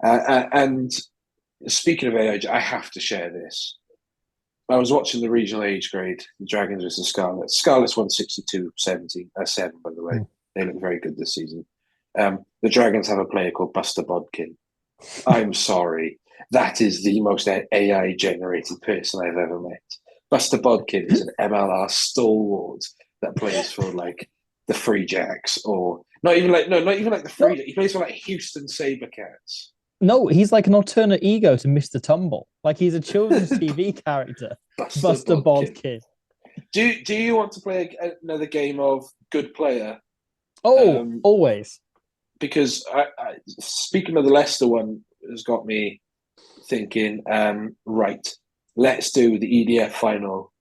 And speaking of AI, I have to share this. I was watching the regional age grade, the Dragons versus Scarlets. Scarlets won 62-7, by the way. They look very good this season. The Dragons have a player called Buster Bodkin. I'm sorry. That is the most AI-generated person I've ever met. Buster Bodkin is an MLR stalwart that plays for like the Free Jacks, or not even like the Free Jacks. He plays for like Houston Sabercats. No, he's like an alternate ego to Mr. Tumble. Like he's a children's TV character. Buster Bodkin. Do you want to play another game of Good Player? Oh, always. Because speaking of the Leicester one, has got me thinking. Right, let's do the EDF final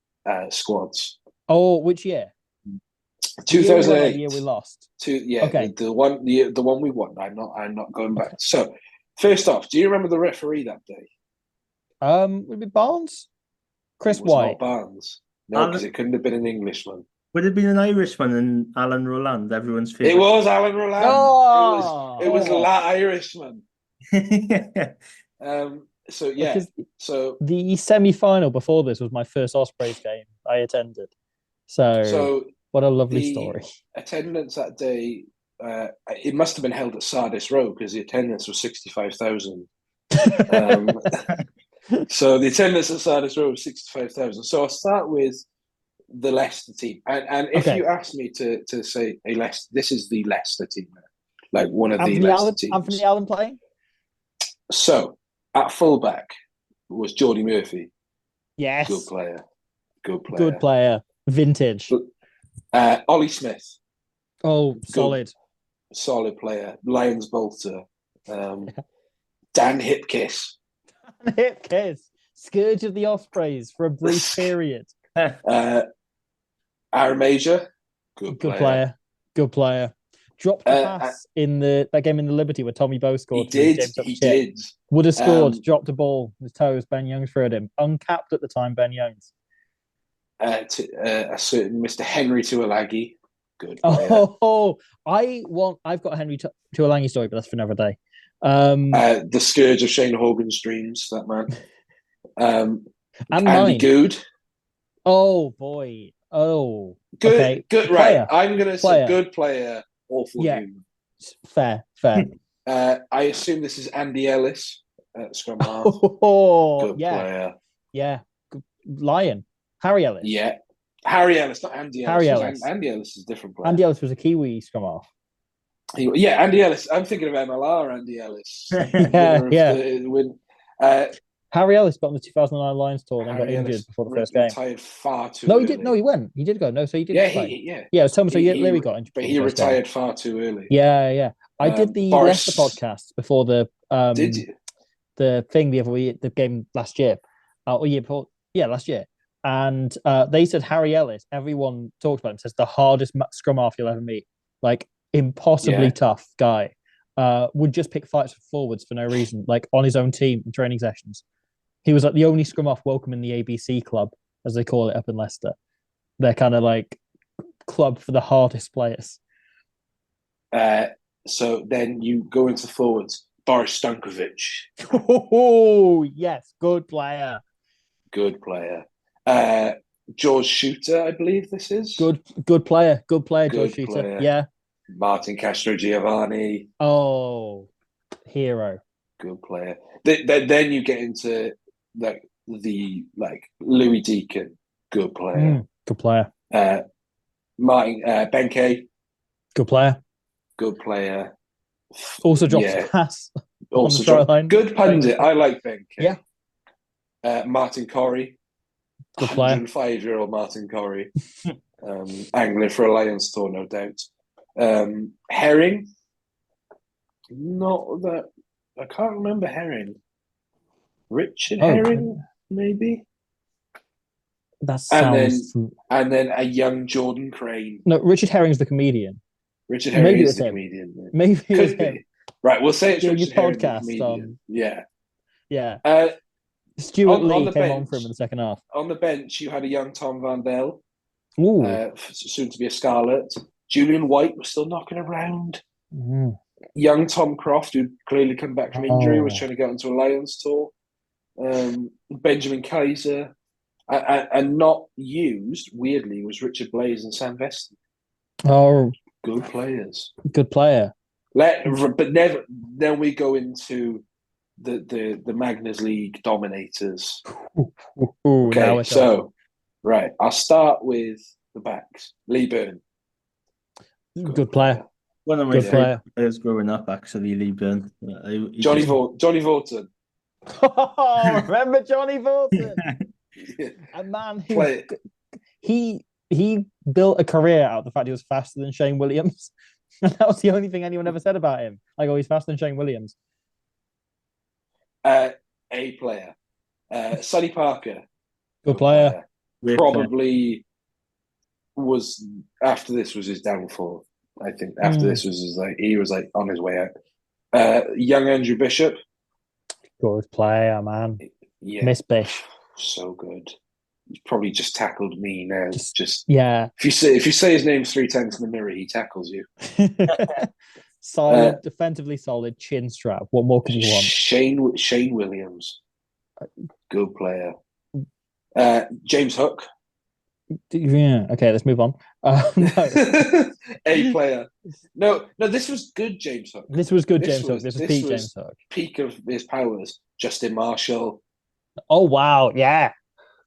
squads. Oh, which year? 2008. The year we lost. Okay. The one we won. I'm not going back. So first off, do you remember the referee that day? Would it be Barnes? Chris White. Not Barnes. No, because it couldn't have been an Englishman. Would it have been an Irishman and Alan Roland, everyone's favorite? It was Alan Roland. Oh! It was La Irishman. Yeah. So yeah. So the semi-final before this was my first Ospreys game I attended. So what a lovely story. Attendance that day, it must have been held at Sardis Row because the attendance was 65,000. So the attendance at Sardis Row was 65,000. So I'll start with the Leicester team, and if you ask me to say a Leicester, this is the Leicester team, like one of the Leicester teams. Anthony Allen playing. So at fullback was Geordie Murphy. Yes, good player, vintage. Ollie Smith. Oh, solid player. Lions bolter. Dan Hipkiss. Hipkiss, scourge of the Ospreys for a brief period. Aaron Major, good player. Dropped the pass in that game in the Liberty where Tommy Bowe scored. He did. Would have scored, dropped a ball, his toes, Ben Youngs threw at him. Uncapped at the time, Ben Youngs. A certain Mr. Henry Tuolagi, good player. I've got a Henry Tuolagi story, but that's for another day. The scourge of Shane Hogan's dreams, that man. And Andy mine. Good. Oh boy. Oh. Good. Okay. Good. Right. I'm gonna say good player. Awful human. Fair. I assume this is Andy Ellis at scrum half. Good player. Yeah. Good. Lion. Harry Ellis. Yeah. Harry Ellis, not Andy Ellis. Harry Ellis. Andy Ellis is a different player. Andy Ellis was a Kiwi scrum half. Andy Ellis. I'm thinking of MLR. Andy Ellis. Harry Ellis got on the 2009 Lions tour and got injured before the first game. Retired far too. No, he did. No, he went. He did go. No, so he did. Yeah. It was Thomas O'Leary got injured, but he retired far too early. Yeah. I did the Leicester podcast before the. Did you? The thing the other week, the game last year, or year before? Yeah, last year. And they said Harry Ellis. Everyone talks about him. Says the hardest scrum half you'll ever meet. Like impossibly tough guy. Would just pick fights for forwards for no reason, like on his own team in training sessions. He was like the only scrum half welcome in the ABC club, as they call it up in Leicester. They're kind of like club for the hardest players. So then you go into forwards. Boris Stankovic. Oh, yes. Good player. George Shooter, I believe this is. Good player, George Shooter. Yeah. Martin Castro Giovanni. Oh, hero. Good player. Then you get into the Louis Deacon. Good player. Good player. Martin Benkei. Good player. Also drops the pass. Also dropped. Good pundit. I like Benkei. Yeah. Martin Corrie. Good player. 105-year-old Martin Corrie. Angling for a Lions tour, no doubt. Herring. Not that. I can't remember Herring. Richard Herring, maybe. That sounds. And then a young Jordan Crane. No, Richard Herring's the comedian. Richard Herring is the comedian. Maybe it was him. him. Right, we'll say it's Doing Richard your Herring, podcast. the comedian. Yeah. Stuart Lee came on for him in the second half. On the bench, you had a young Tom Van Dell. Soon to be a Scarlet. Julian White was still knocking around. Young Tom Croft, who'd clearly come back from injury, was trying to get onto a Lions tour. Benjamin Kaiser. And not used, weirdly, was Richard Blaze and Sam Veston. Oh. Good players. Good player. But never. Then we go into the Magners League dominators. Okay, so right, I'll start with the backs. Lee Byrne, good player. One of my favorite players growing up, actually, Lee Byrne. Johnny Vorton. Remember Johnny Vorton? A man who he built a career out of the fact he was faster than Shane Williams. And that was the only thing anyone ever said about him. Like, oh, he's faster than Shane Williams. A player. Sonny Parker. Good player. Probably was after this was his downfall. I think after this was he was like on his way out. Young Andrew Bishop. Good player, man. Yeah. Miss Bish. So good. He's probably just tackled me now. Just yeah. If you say his name 3 times in the mirror, he tackles you. Solid, defensively solid, chin strap. What more could you want? Shane Williams. Good player. James Hook. Yeah. Okay, let's move on. No. A player. No, this was good James Hook. This was good James Hook. This was peak James Hook. Peak of his powers. Justin Marshall. Oh, wow. Yeah.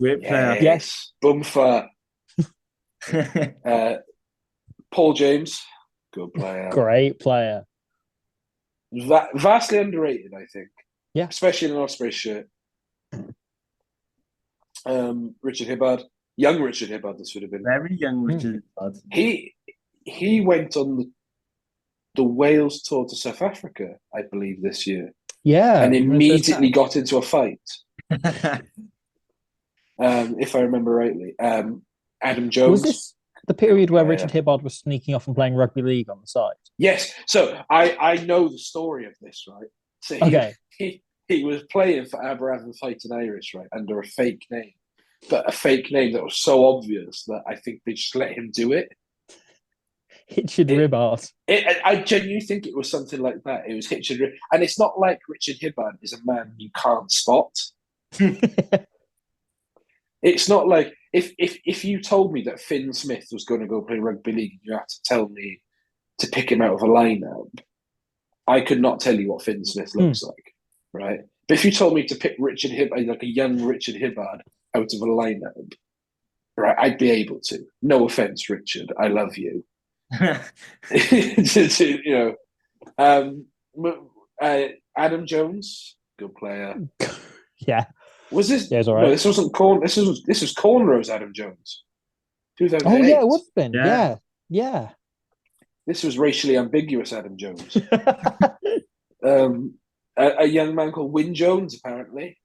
Great player. Yes. Bumfer. Paul James. Good player. Great player. Vastly underrated, I think. Yeah. Especially in an Ospreys shirt. Richard Hibbard. Young Richard Hibbard, this would have been. Very young Richard Hibbard. He went on the Wales tour to South Africa, I believe, this year. Yeah. And immediately got into a fight. If I remember rightly. Adam Jones. Was this the period where Richard Hibbard was sneaking off and playing rugby league on the side? Yes. So I know the story of this, right? So he was playing for Aberafan Fighting Irish, right, under a fake name. But a fake name that was so obvious that I think they just let him do it. Richard Hibbard. I genuinely think it was something like that. It was Richard, and it's not like Richard Hibbard is a man you can't spot. It's not like if you told me that Finn Smith was going to go play rugby league, you had to tell me to pick him out of a lineup. I could not tell you what Finn Smith looks like, right? But if you told me to pick Richard Hibbard, like a young Richard Hibbard, out of a lineup, right, I'd be able to. No offense, Richard, I love you. Adam Jones, good player. Yeah. Was this? Yeah, it's all right. No, this wasn't corn. This was Cornrows Adam Jones. 2008. Oh yeah, it would have been. Yeah. This was racially ambiguous Adam Jones. A young man called Wyn Jones, apparently.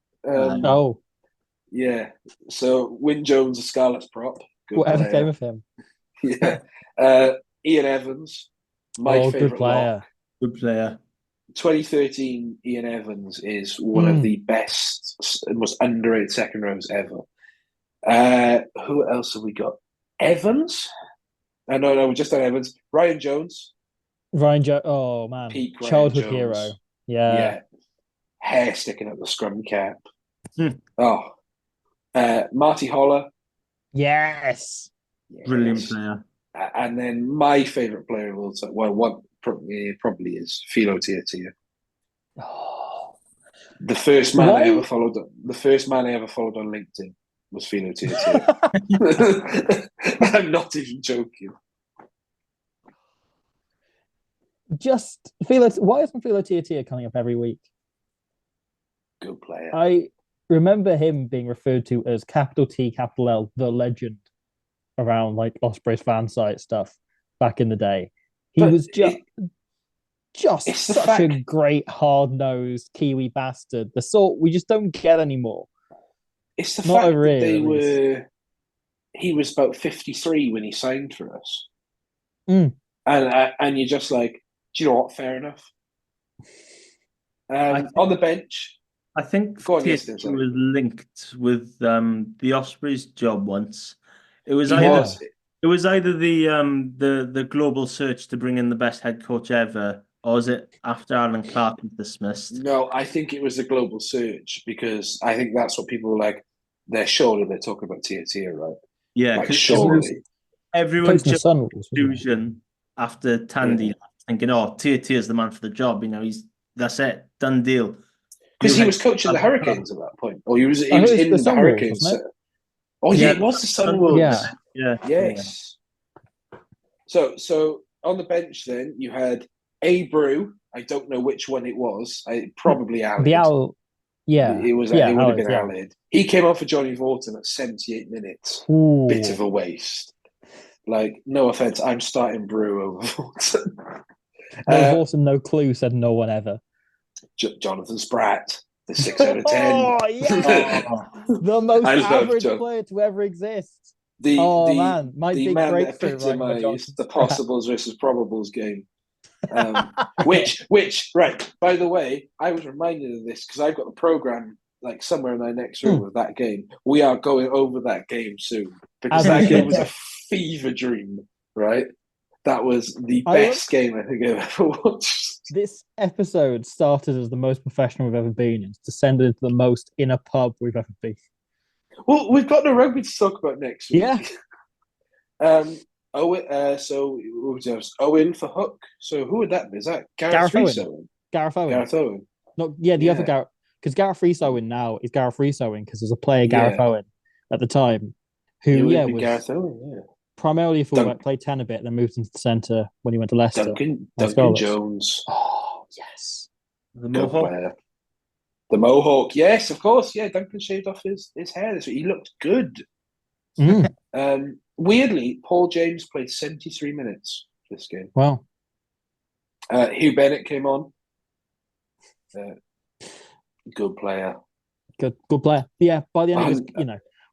Yeah. So Wyn Jones, a Scarlets prop. Whatever came of him. Yeah. Ian Evans, my favourite player. Good player. 2013 Ian Evans is one of the best and most underrated second rows ever. Who else have we got? Evans? No, we just done Evans. Ryan Jones. Oh man, Peak childhood Ryan hero. Jones. Yeah. Hair sticking up the scrum cap. Marty Holler. Yes. Brilliant player. And then my favourite player of all time, one probably is Philo Tiatia. Oh. The first man I ever followed on LinkedIn was Philo Tiatia. I'm not even joking. Why isn't Philo Tiatia coming up every week? Good player. I remember him being referred to as capital T, capital L, the legend around like Ospreys fan site stuff back in the day. He was just such a great hard-nosed Kiwi bastard. The sort we just don't get anymore. It's the fact that he was about 53 when he signed for us. And you're just like, do you know what? Fair enough. On the bench, I think he was linked with the Ospreys job once. It was either the global search to bring in the best head coach ever, or was it after Alan Clark was dismissed? No, I think it was the global search because I think that's what people were like. They're talking about Tiatia, right? Yeah, like, surely everyone jumped to conclusion after Tandy left thinking, oh, Tier's the man for the job. That's it, done deal. Because he was coaching the Hurricanes at that point, or he was it was in the the Sunwolves, Hurricanes. wasn't it? Oh yeah, it was the Sunwolves. Yeah. Yes. So on the bench, then you had a Brew. I don't know which one it was. Probably Alid. The Owl. Yeah, it would have been Alid. He came on for Johnny Vorton at 78 minutes. Ooh. Bit of a waste. Like, no offense, I'm starting Brew over Vorton. Vorton, no clue, said no one ever. Jonathan Spratt, the 6 out of 10. Oh yeah, the most average player to ever exist. Man, my big man breakthrough, that epitomised the possibles versus probables game. Which, right, by the way, I was reminded of this because I've got the program like somewhere in my next room of that game. We are going over that game soon because that game was a fever dream, right? That was the best game I think I've ever watched. This episode started as the most professional we've ever been, and it's descended into the most in a pub we've ever been. Well, we've got no rugby to talk about next week. Yeah. So Owen for Hook. So who would that be? Is that Gareth Owen? Gareth Owen. No, the other Gareth, because Gareth Rees Owen now is Gareth Rees Owen because there's a player Gareth Owen at the time who was Gareth Owen, primarily a fullback, played 10 a bit, then moved into the centre when he went to Leicester. Duncan Jones. Oh yes, the Mohawk. The Mohawk, yes, of course, yeah. Duncan shaved off his hair. He looked good. Weirdly, Paul James played 73 minutes this game. Wow. Hugh Bennett came on. Good player. Good player. Yeah, by the end of his,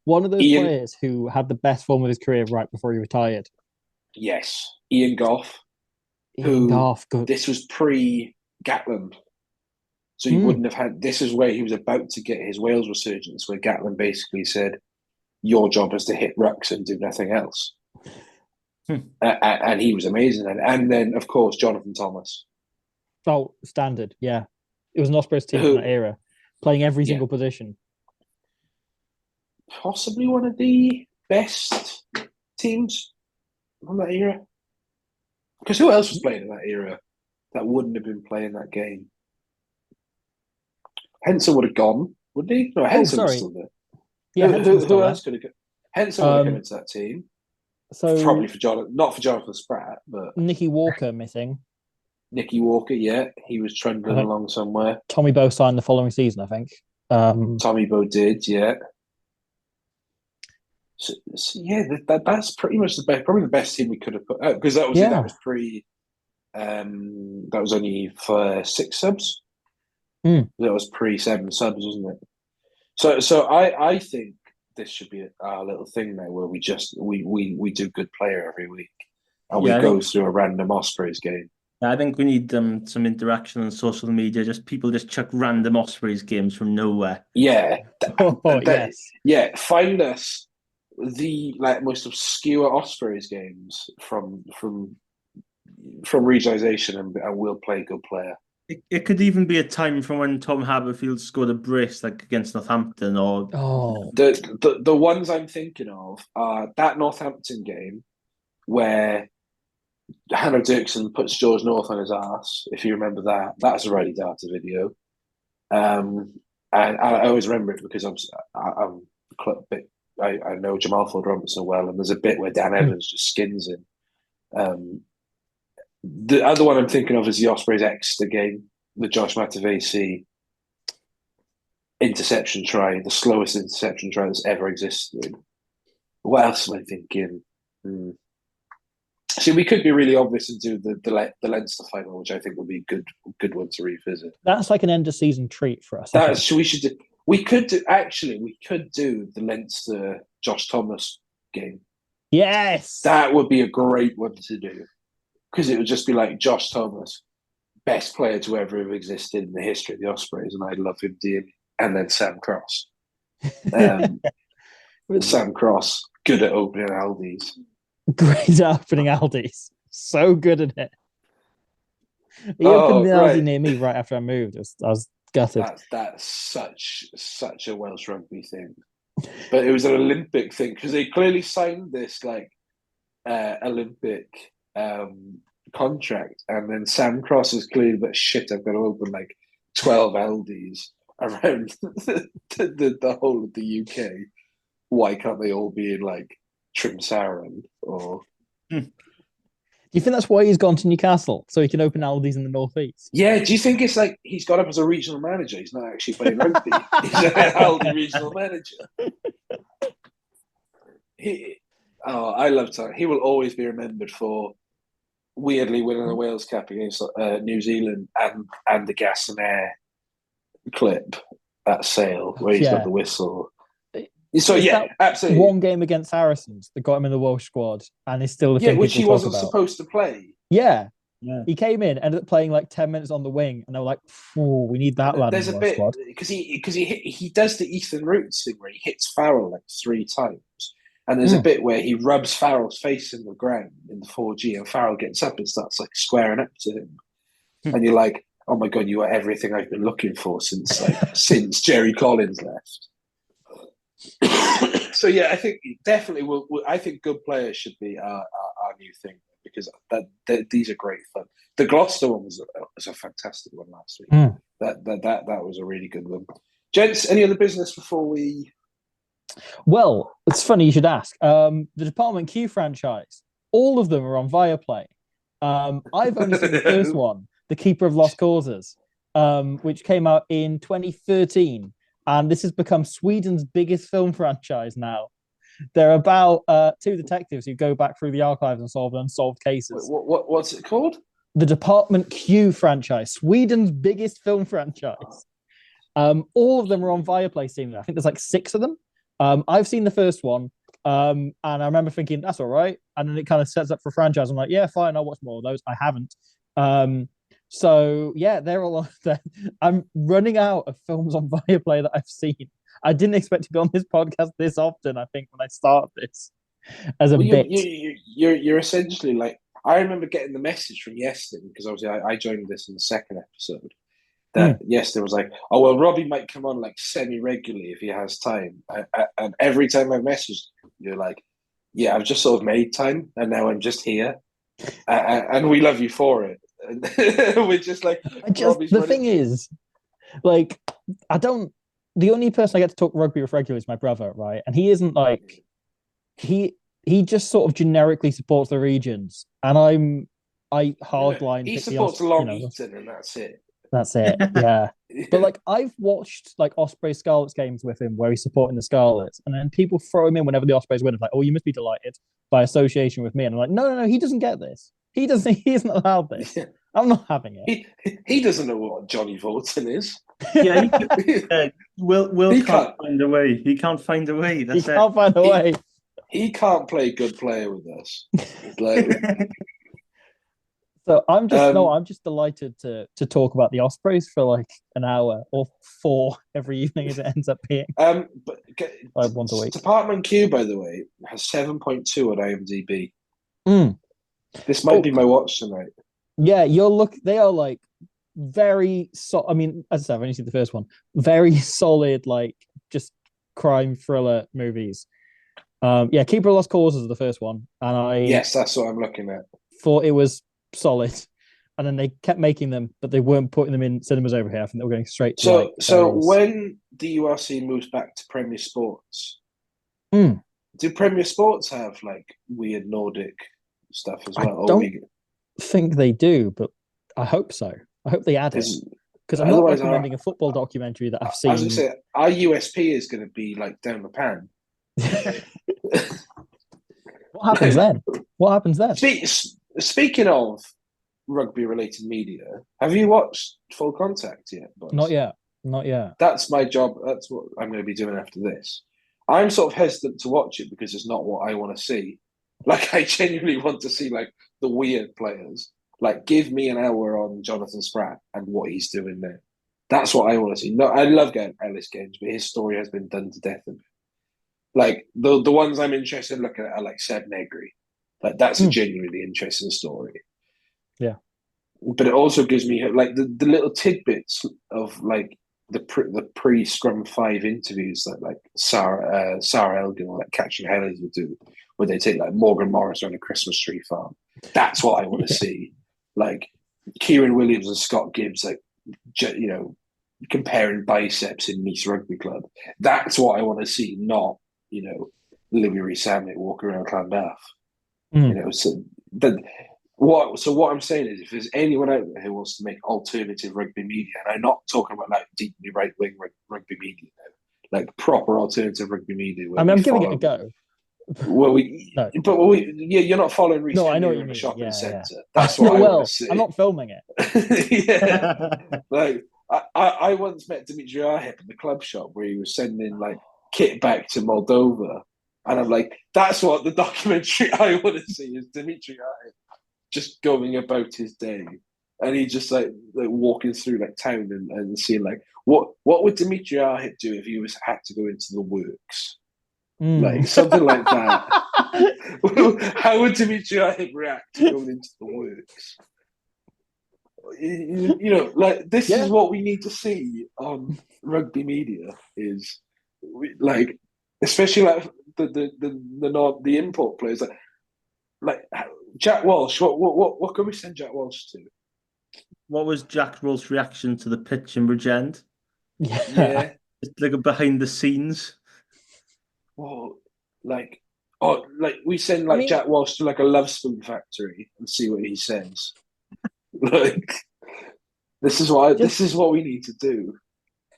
one of those players who had the best form of his career right before he retired. Yes, Ian Goff. Good. This was pre-Gatland. So he wouldn't have had... This is where he was about to get his Wales resurgence, where Gatland basically said, your job is to hit rucks and do nothing else. And he was amazing. And then, of course, Jonathan Thomas. Oh, standard, yeah. It was an Ospreys team from that era, playing every single position. Possibly one of the best teams from that era. Because who else was playing in that era that wouldn't have been playing that game? Henson would have gone, wouldn't he? No, Henson was still there. Yeah, who else could have gone? Henson would have come into that team. So probably for Jonathan, not for Jonathan Spratt, but Nicky Walker missing. Nicky Walker, yeah, he was trending along somewhere. Tommy Bowe signed the following season, I think. Tommy Bowe did, yeah. So yeah, that's pretty much probably the best team we could have put out because that was pre. That was only for 6 subs. That was pre-7 subs, wasn't it? So I think this should be our little thing now where we do good player every week and we go through a random Ospreys game. I think we need some interaction on social media. Just people just chuck random Ospreys games from nowhere. Yeah, yes. Yeah, find us the most obscure Ospreys games from regionalisation and we'll play good player. It could even be a time from when Tom Haberfield scored a brace like against Northampton or the ones I'm thinking of are that Northampton game where Hanno Dirksen puts George North on his ass, if you remember that. That's a really data video. And I always remember it because I know Jamal Ford-Rump so well, and there's a bit where Dan Evans just skins him. The other one I'm thinking of is the Ospreys Exeter game, the Josh Matavesi interception try, the slowest interception try that's ever existed. What else am I thinking? See, we could be really obvious and do the Leinster final, which I think would be a good one to revisit. That's like an end of season treat for us. We could do the Leinster Josh Thomas game. Yes, that would be a great one to do because it would just be like Josh Thomas, best player to ever have existed in the history of the Ospreys, and I love him dearly. And then Sam Cross, Sam Cross, good at opening Aldi's. Great at opening Aldi's. So good at it. He opened the Aldi near me right after I moved. I was gutted. That's such a Welsh rugby thing. But it was an Olympic thing because they clearly signed this Olympic contract, and then Sam Cross is clearly that shit. I've got to open like 12 Aldi's around the whole of the UK. Why can't they all be in like Trimsaran or? Do you think that's why he's gone to Newcastle so he can open Aldi's in the northeast? Yeah. Do you think it's like he's got up as a regional manager? He's not actually playing rugby. He's an Aldi regional manager. I love Tom. He will always be remembered for weirdly winning the Wales Cup against New Zealand and the gas and air clip at Sale where he's got the whistle. So absolutely. One game against Saracens that got him in the Welsh squad, and is still the thing which he wasn't about. supposed to play. Yeah. He came in, ended up playing like 10 minutes on the wing, and they were like, we need that lad in the Welsh squad. Because he does the Ethan Roots thing where he hits Farrell like 3 times. And there's a bit where he rubs Farrell's face in the ground in the 4G, and Farrell gets up and starts like squaring up to him. And you're like, oh my God, you are everything I've been looking for since Jerry Collins left. So yeah, I think definitely I think good players should be our new thing, because these are great fun. The Gloucester one was a fantastic one last week. That was a really good one. Gents, any other business before we? Well, it's funny you should ask. The Department Q franchise, all of them are on Viaplay. I've only seen the first one, The Keeper of Lost Causes, which came out in 2013. And this has become Sweden's biggest film franchise now. They're about 2 detectives who go back through the archives and solve unsolved cases. Wait, what's it called? The Department Q franchise, Sweden's biggest film franchise. All of them are on Viaplay seemingly. I think there's like 6 of them. I've seen the first one, and I remember thinking, that's all right. And then it kind of sets up for a franchise. I'm like, yeah, fine, I'll watch more of those. I haven't. So, yeah, they're all on there. I'm running out of films on Viaplay that I've seen. I didn't expect to be on this podcast this often, I think, when I started this as a bit. You're essentially like, I remember getting the message from Iestyn, because obviously I joined this in the second episode. That Iestyn was like, oh, well, Robbie might come on like semi-regularly if he has time. And every time I've messaged, you're like, yeah, I've just sort of made time, and now I'm just here. And we love you for it. And we're just like, the thing is, like, the only person I get to talk rugby with regularly is my brother, right? And he isn't like, he just sort of generically supports the regions. And I hardline. He supports Long Eaton, and that's it. That's it, yeah. But like, I've watched like Ospreys Scarlets games with him where he's supporting the Scarlets, and then people throw him in whenever the Ospreys win. It's like, oh, you must be delighted by association with me. And I'm like, no, he doesn't get this. He isn't allowed this. I'm not having it. He doesn't know what Johnny Vorton is. Yeah, Will can't find a way. He can't find a way. That's he can't find a way. He can't play good player with us. Like, so I'm just delighted to talk about the Ospreys for like an hour or 4 every evening as it ends up being. But once a week. Department Q, by the way, has 7.2 on IMDb. This might be my watch tonight. Yeah, they are like very I mean, as I said, I've only seen the first one. Very solid, like just crime thriller movies. Keeper of Lost Causes is the first one, and yes, that's what I'm looking at. Thought it was solid, and then they kept making them, but they weren't putting them in cinemas over here. I think they were going straight to. So when the URC moves back to Premier Sports, do Premier Sports have like weird Nordic stuff as well? I don't think they do, but I hope so. I hope they add it, because I'm not recommending a football documentary that I've seen. I was going to say, our USP is going to be like down the pan. What happens then? What happens then? Speaking of rugby-related media, have you watched Full Contact yet, boys? Not yet. That's my job. That's what I'm going to be doing after this. I'm sort of hesitant to watch it because it's not what I want to see. Like, I genuinely want to see like the weird players. Like, give me an hour on Jonathan Spratt and what he's doing there. That's what I want to see. No, I love Ellis Gaines, but his story has been done to death. Like, the ones I'm interested in looking at are like Seb Negri. Like, that's a genuinely interesting story. Yeah. But it also gives me like the little tidbits of like the pre-Scrum 5 interviews that like Sarah Elgin or like Catching Hellers would do, where they take like Morgan Morris on a Christmas tree farm. That's what I want to see. like Kieran Williams and Scott Gibbs, like, you know, comparing biceps in Nice Rugby Club. That's what I want to see, not, you know, Louis Rees-Zammit walking around Llandaff. You know, so what I'm saying is, if there's anyone out there who wants to make alternative rugby media, and I'm not talking about like deeply right wing rugby media, like proper alternative rugby media. I mean, I'm giving it a go. Well, you're not following Reece. No, I know what you in mean. a shopping centre. Yeah. That's what I want to see. I'm not filming it. Yeah, like I once met Dimitri Arhip in the club shop where he was sending like kit back to Moldova, and I'm like, that's what the documentary I want to see is Dimitri Arhip just going about his day, and he just like walking through like town and seeing like what would Dimitri Arhip do if he had to go into the works. Like something like that. How would Dimitri Arhip react to going into the works? You know, like this is what we need to see on rugby media. Is like, especially like the import players, like Jack Walsh. What can we send Jack Walsh to? What was Jack Walsh's reaction to the pitch in Bridgend? Yeah, it's like a behind the scenes. Well, like we send Jack Walsh to like a Love Spoon factory and see what he says. Like, this is what we need to do.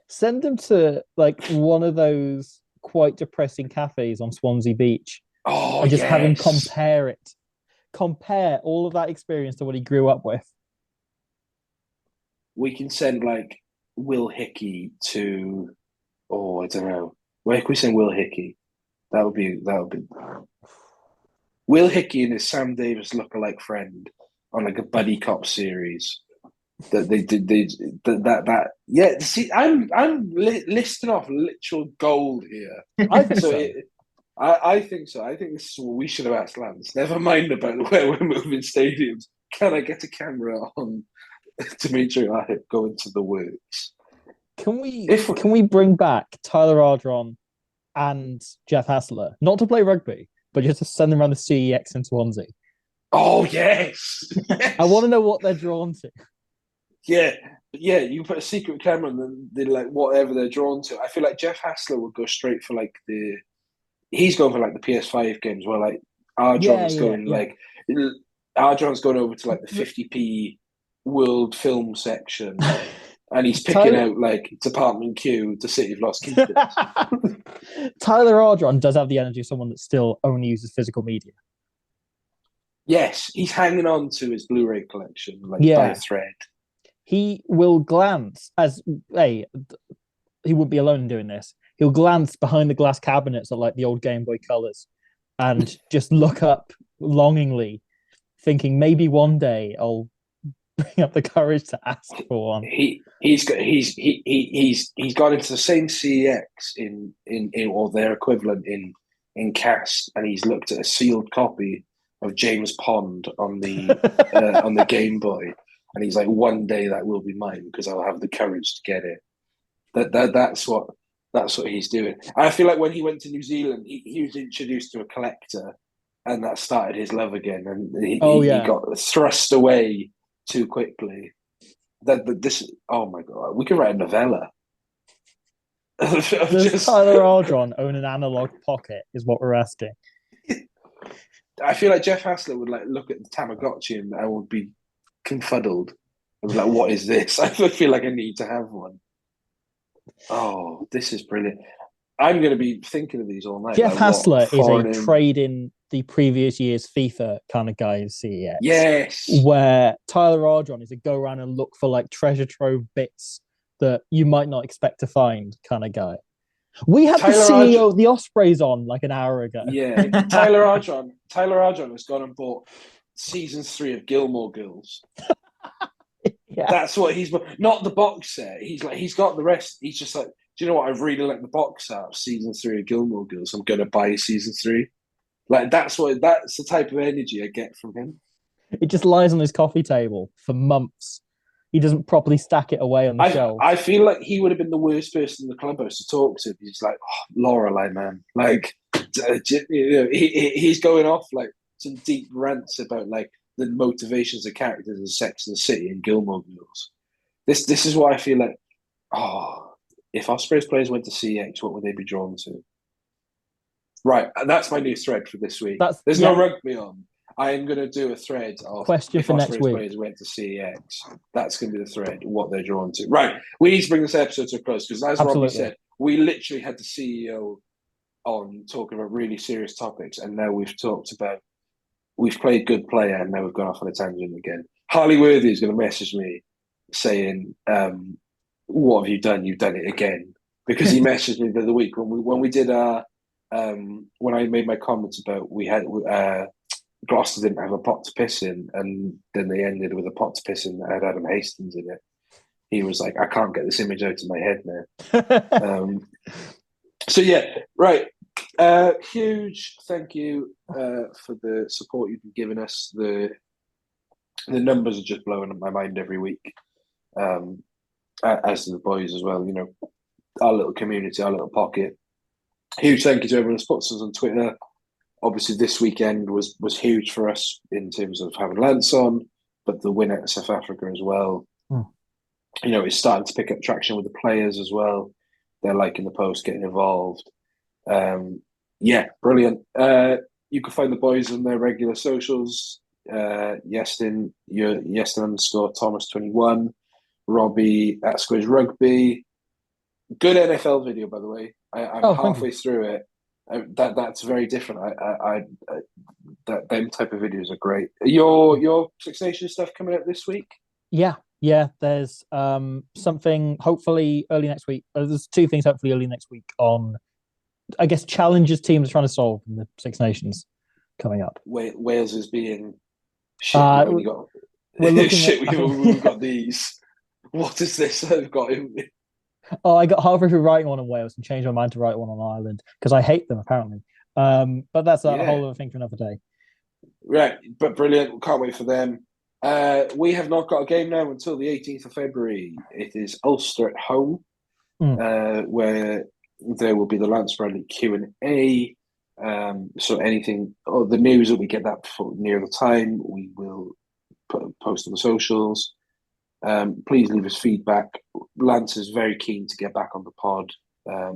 Send him to like one of those quite depressing cafes on Swansea Beach. Oh, and just have him compare all of that experience to what he grew up with. We can send like Will Hickey to, I don't know. Where can we send Will Hickey? That would be Will Hickey and his Sam Davis lookalike friend on like a buddy cop series that they did. Yeah. See, I'm listing off literal gold here. I think so. I think so. I think this is what we should have asked Lance. Never mind about where we're moving stadiums. Can I get a camera on Dimitri Arhip going to the works? Can we bring back Tyler Ardron and Jeff Hassler, not to play rugby, but just to send them around the CEX in Swansea? Oh, yes. I want to know what they're drawn to. Yeah, you put a secret camera and then they like whatever they're drawn to. I feel like Jeff Hassler would go straight for like he's going for like the PS5 games where like Ardron's Ardron's going over to like the 50p World Film section. And he's picking out like Department Q, the City of Lost Keepers. Tyler Ardron does have the energy of someone that still only uses physical media. Yes, he's hanging on to his Blu-ray collection by a thread. He will glance he wouldn't be alone in doing this. He'll glance behind the glass cabinets at like the old Game Boy Colors and just look up longingly, thinking maybe one day I'll bring up the courage to ask for one. He's got into the same CEX in or their equivalent in Cast, and he's looked at a sealed copy of James Pond on the Game Boy, and he's like, one day that will be mine because I'll have the courage to get it. That's what he's doing. And I feel like when he went to New Zealand, he was introduced to a collector, and that started his love again, and he got thrust away too quickly. Oh my god, we could write a novella. Does Tyler Ardron own an analog pocket? Is what we're asking. I feel like Jeff Hassler would like look at the Tamagotchi and I would be confuddled. I'd be like, "What is this?" I feel like I need to have one. Oh, this is brilliant. I'm going to be thinking of these all night. Jeff Hassler is a trade in the previous year's FIFA kind of guy in CEX. Yes. Where Tyler Ardron is a go around and look for like treasure trove bits that you might not expect to find kind of guy. We had the CEO of the Ospreys on like an hour ago. Yeah. Tyler Ardron has gone and bought season 3 of Gilmore Girls. Yeah. That's what he's not the box set. He's got the rest. He's just like, do you know what? I really like the box set of season 3 of Gilmore Girls. I'm gonna buy season 3. Like that's the type of energy I get from him. It just lies on his coffee table for months. He doesn't properly stack it away on the shelf. I feel like he would have been the worst person in the clubhouse to talk to. He's like, Lorelei, man. Like, you know, he's going off like some deep rants about like the motivations of characters in Sex and the City and Gilmore Girls. This is why I feel like, if Ospreys players went to CEX, what would they be drawn to? Right, and that's my new thread for this week. There's no rugby on. I am going to do a thread of question for next week. Players went to CEX. That's going to be the thread, what they're drawn to. Right, we need to bring this episode to a close because, as Robbie said, we literally had the CEO on talking about really serious topics, and now we've played good player, and now we've gone off on a tangent again. Harley Worthy is going to message me saying, "What have you done? You've done it again." Because he messaged me the other week when we did when I made my comments about we had Gloucester didn't have a pot to piss in, and then they ended with a pot to piss in that had Adam Hastings in it. He was like, "I can't get this image out of my head now." So yeah, right. Huge thank you for the support you've been giving us. The numbers are just blowing up my mind every week, as do the boys as well. You know, our little community, our little pocket. Huge thank you to everyone who spots us on Twitter. Obviously, this weekend was huge for us in terms of having Lance on, but the win at South Africa as well. You know, it's starting to pick up traction with the players as well. They're liking the post, getting involved. Yeah, brilliant. You can find the boys on their regular socials. Iestyn, Iestyn_Thomas21, Robbie at Squiz Rugby. Good NFL video, by the way. I'm halfway through it. That's very different. Them type of videos are great. Your Six Nations stuff coming out this week? Yeah. There's something hopefully early next week. There's two things hopefully early next week on, I guess, challenges teams are trying to solve in the Six Nations coming up. Wales is being shit. We've got these. What is this I've got in me? I got halfway through writing one on Wales and changed my mind to write one on Ireland because I hate them apparently. But that's a whole other thing for another day. Right, but brilliant. Can't wait for them. We have not got a game now until the 18th of February. It is Ulster at home, where there will be the Lance Bradley Q&A. So anything, the news that we get that before, near the time, we will post on the socials. Please leave us feedback. Lance is very keen to get back on the pod,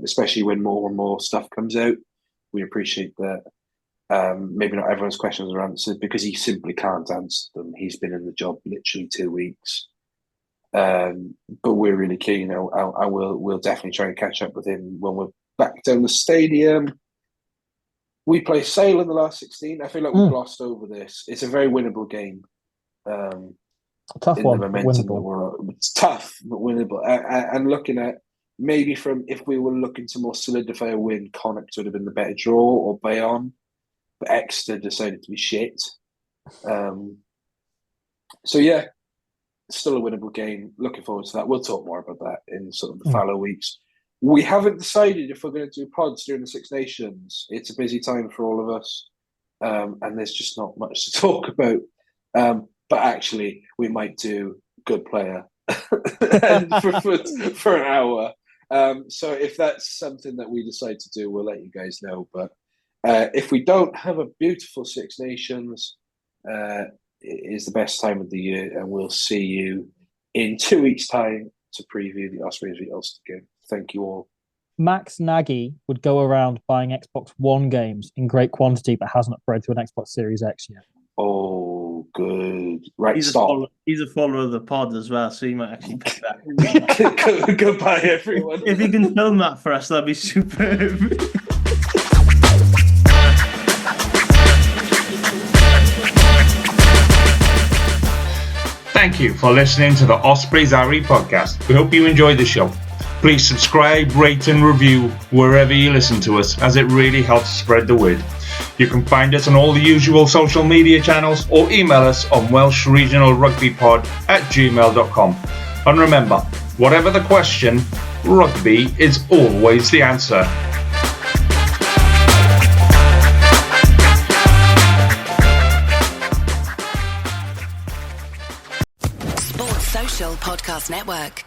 especially when more and more stuff comes out. We appreciate that. Maybe not everyone's questions are answered because he simply can't answer them. He's been in the job literally 2 weeks. But we're really keen. We'll definitely try and catch up with him when we're back down the stadium. We play Sale in the last 16. I feel like we glossed over this. It's a very winnable game. Tough one, winnable. It's tough, but winnable. And looking at maybe if we were looking to more solidify a win, Connacht would have been the better draw or Bayonne. But Exeter decided to be shit. So yeah, still a winnable game. Looking forward to that. We'll talk more about that in sort of the fallow weeks. We haven't decided if we're going to do pods during the Six Nations. It's a busy time for all of us, and there's just not much to talk about. But actually, we might do good player for an hour. So if that's something that we decide to do, we'll let you guys know. But if we don't have a beautiful Six Nations, it is the best time of the year, and we'll see you in 2 weeks' time to preview the Ospreys v Ulster game. Thank you all. Max Nagy would go around buying Xbox One games in great quantity, but hasn't upgraded to an Xbox Series X yet. Oh, good. Right, he's stop. He's a follower of the pod as well, so he might actually pick that. Goodbye, everyone. If you can film that for us, that'd be superb. Thank you for listening to the Ospreys Ari podcast. We hope you enjoyed the show. Please subscribe, rate and review wherever you listen to us, as it really helps spread the word. You can find us on all the usual social media channels or email us on welshregionalrugbypod@gmail.com. And remember, whatever the question, rugby is always the answer. Sports Social Podcast Network.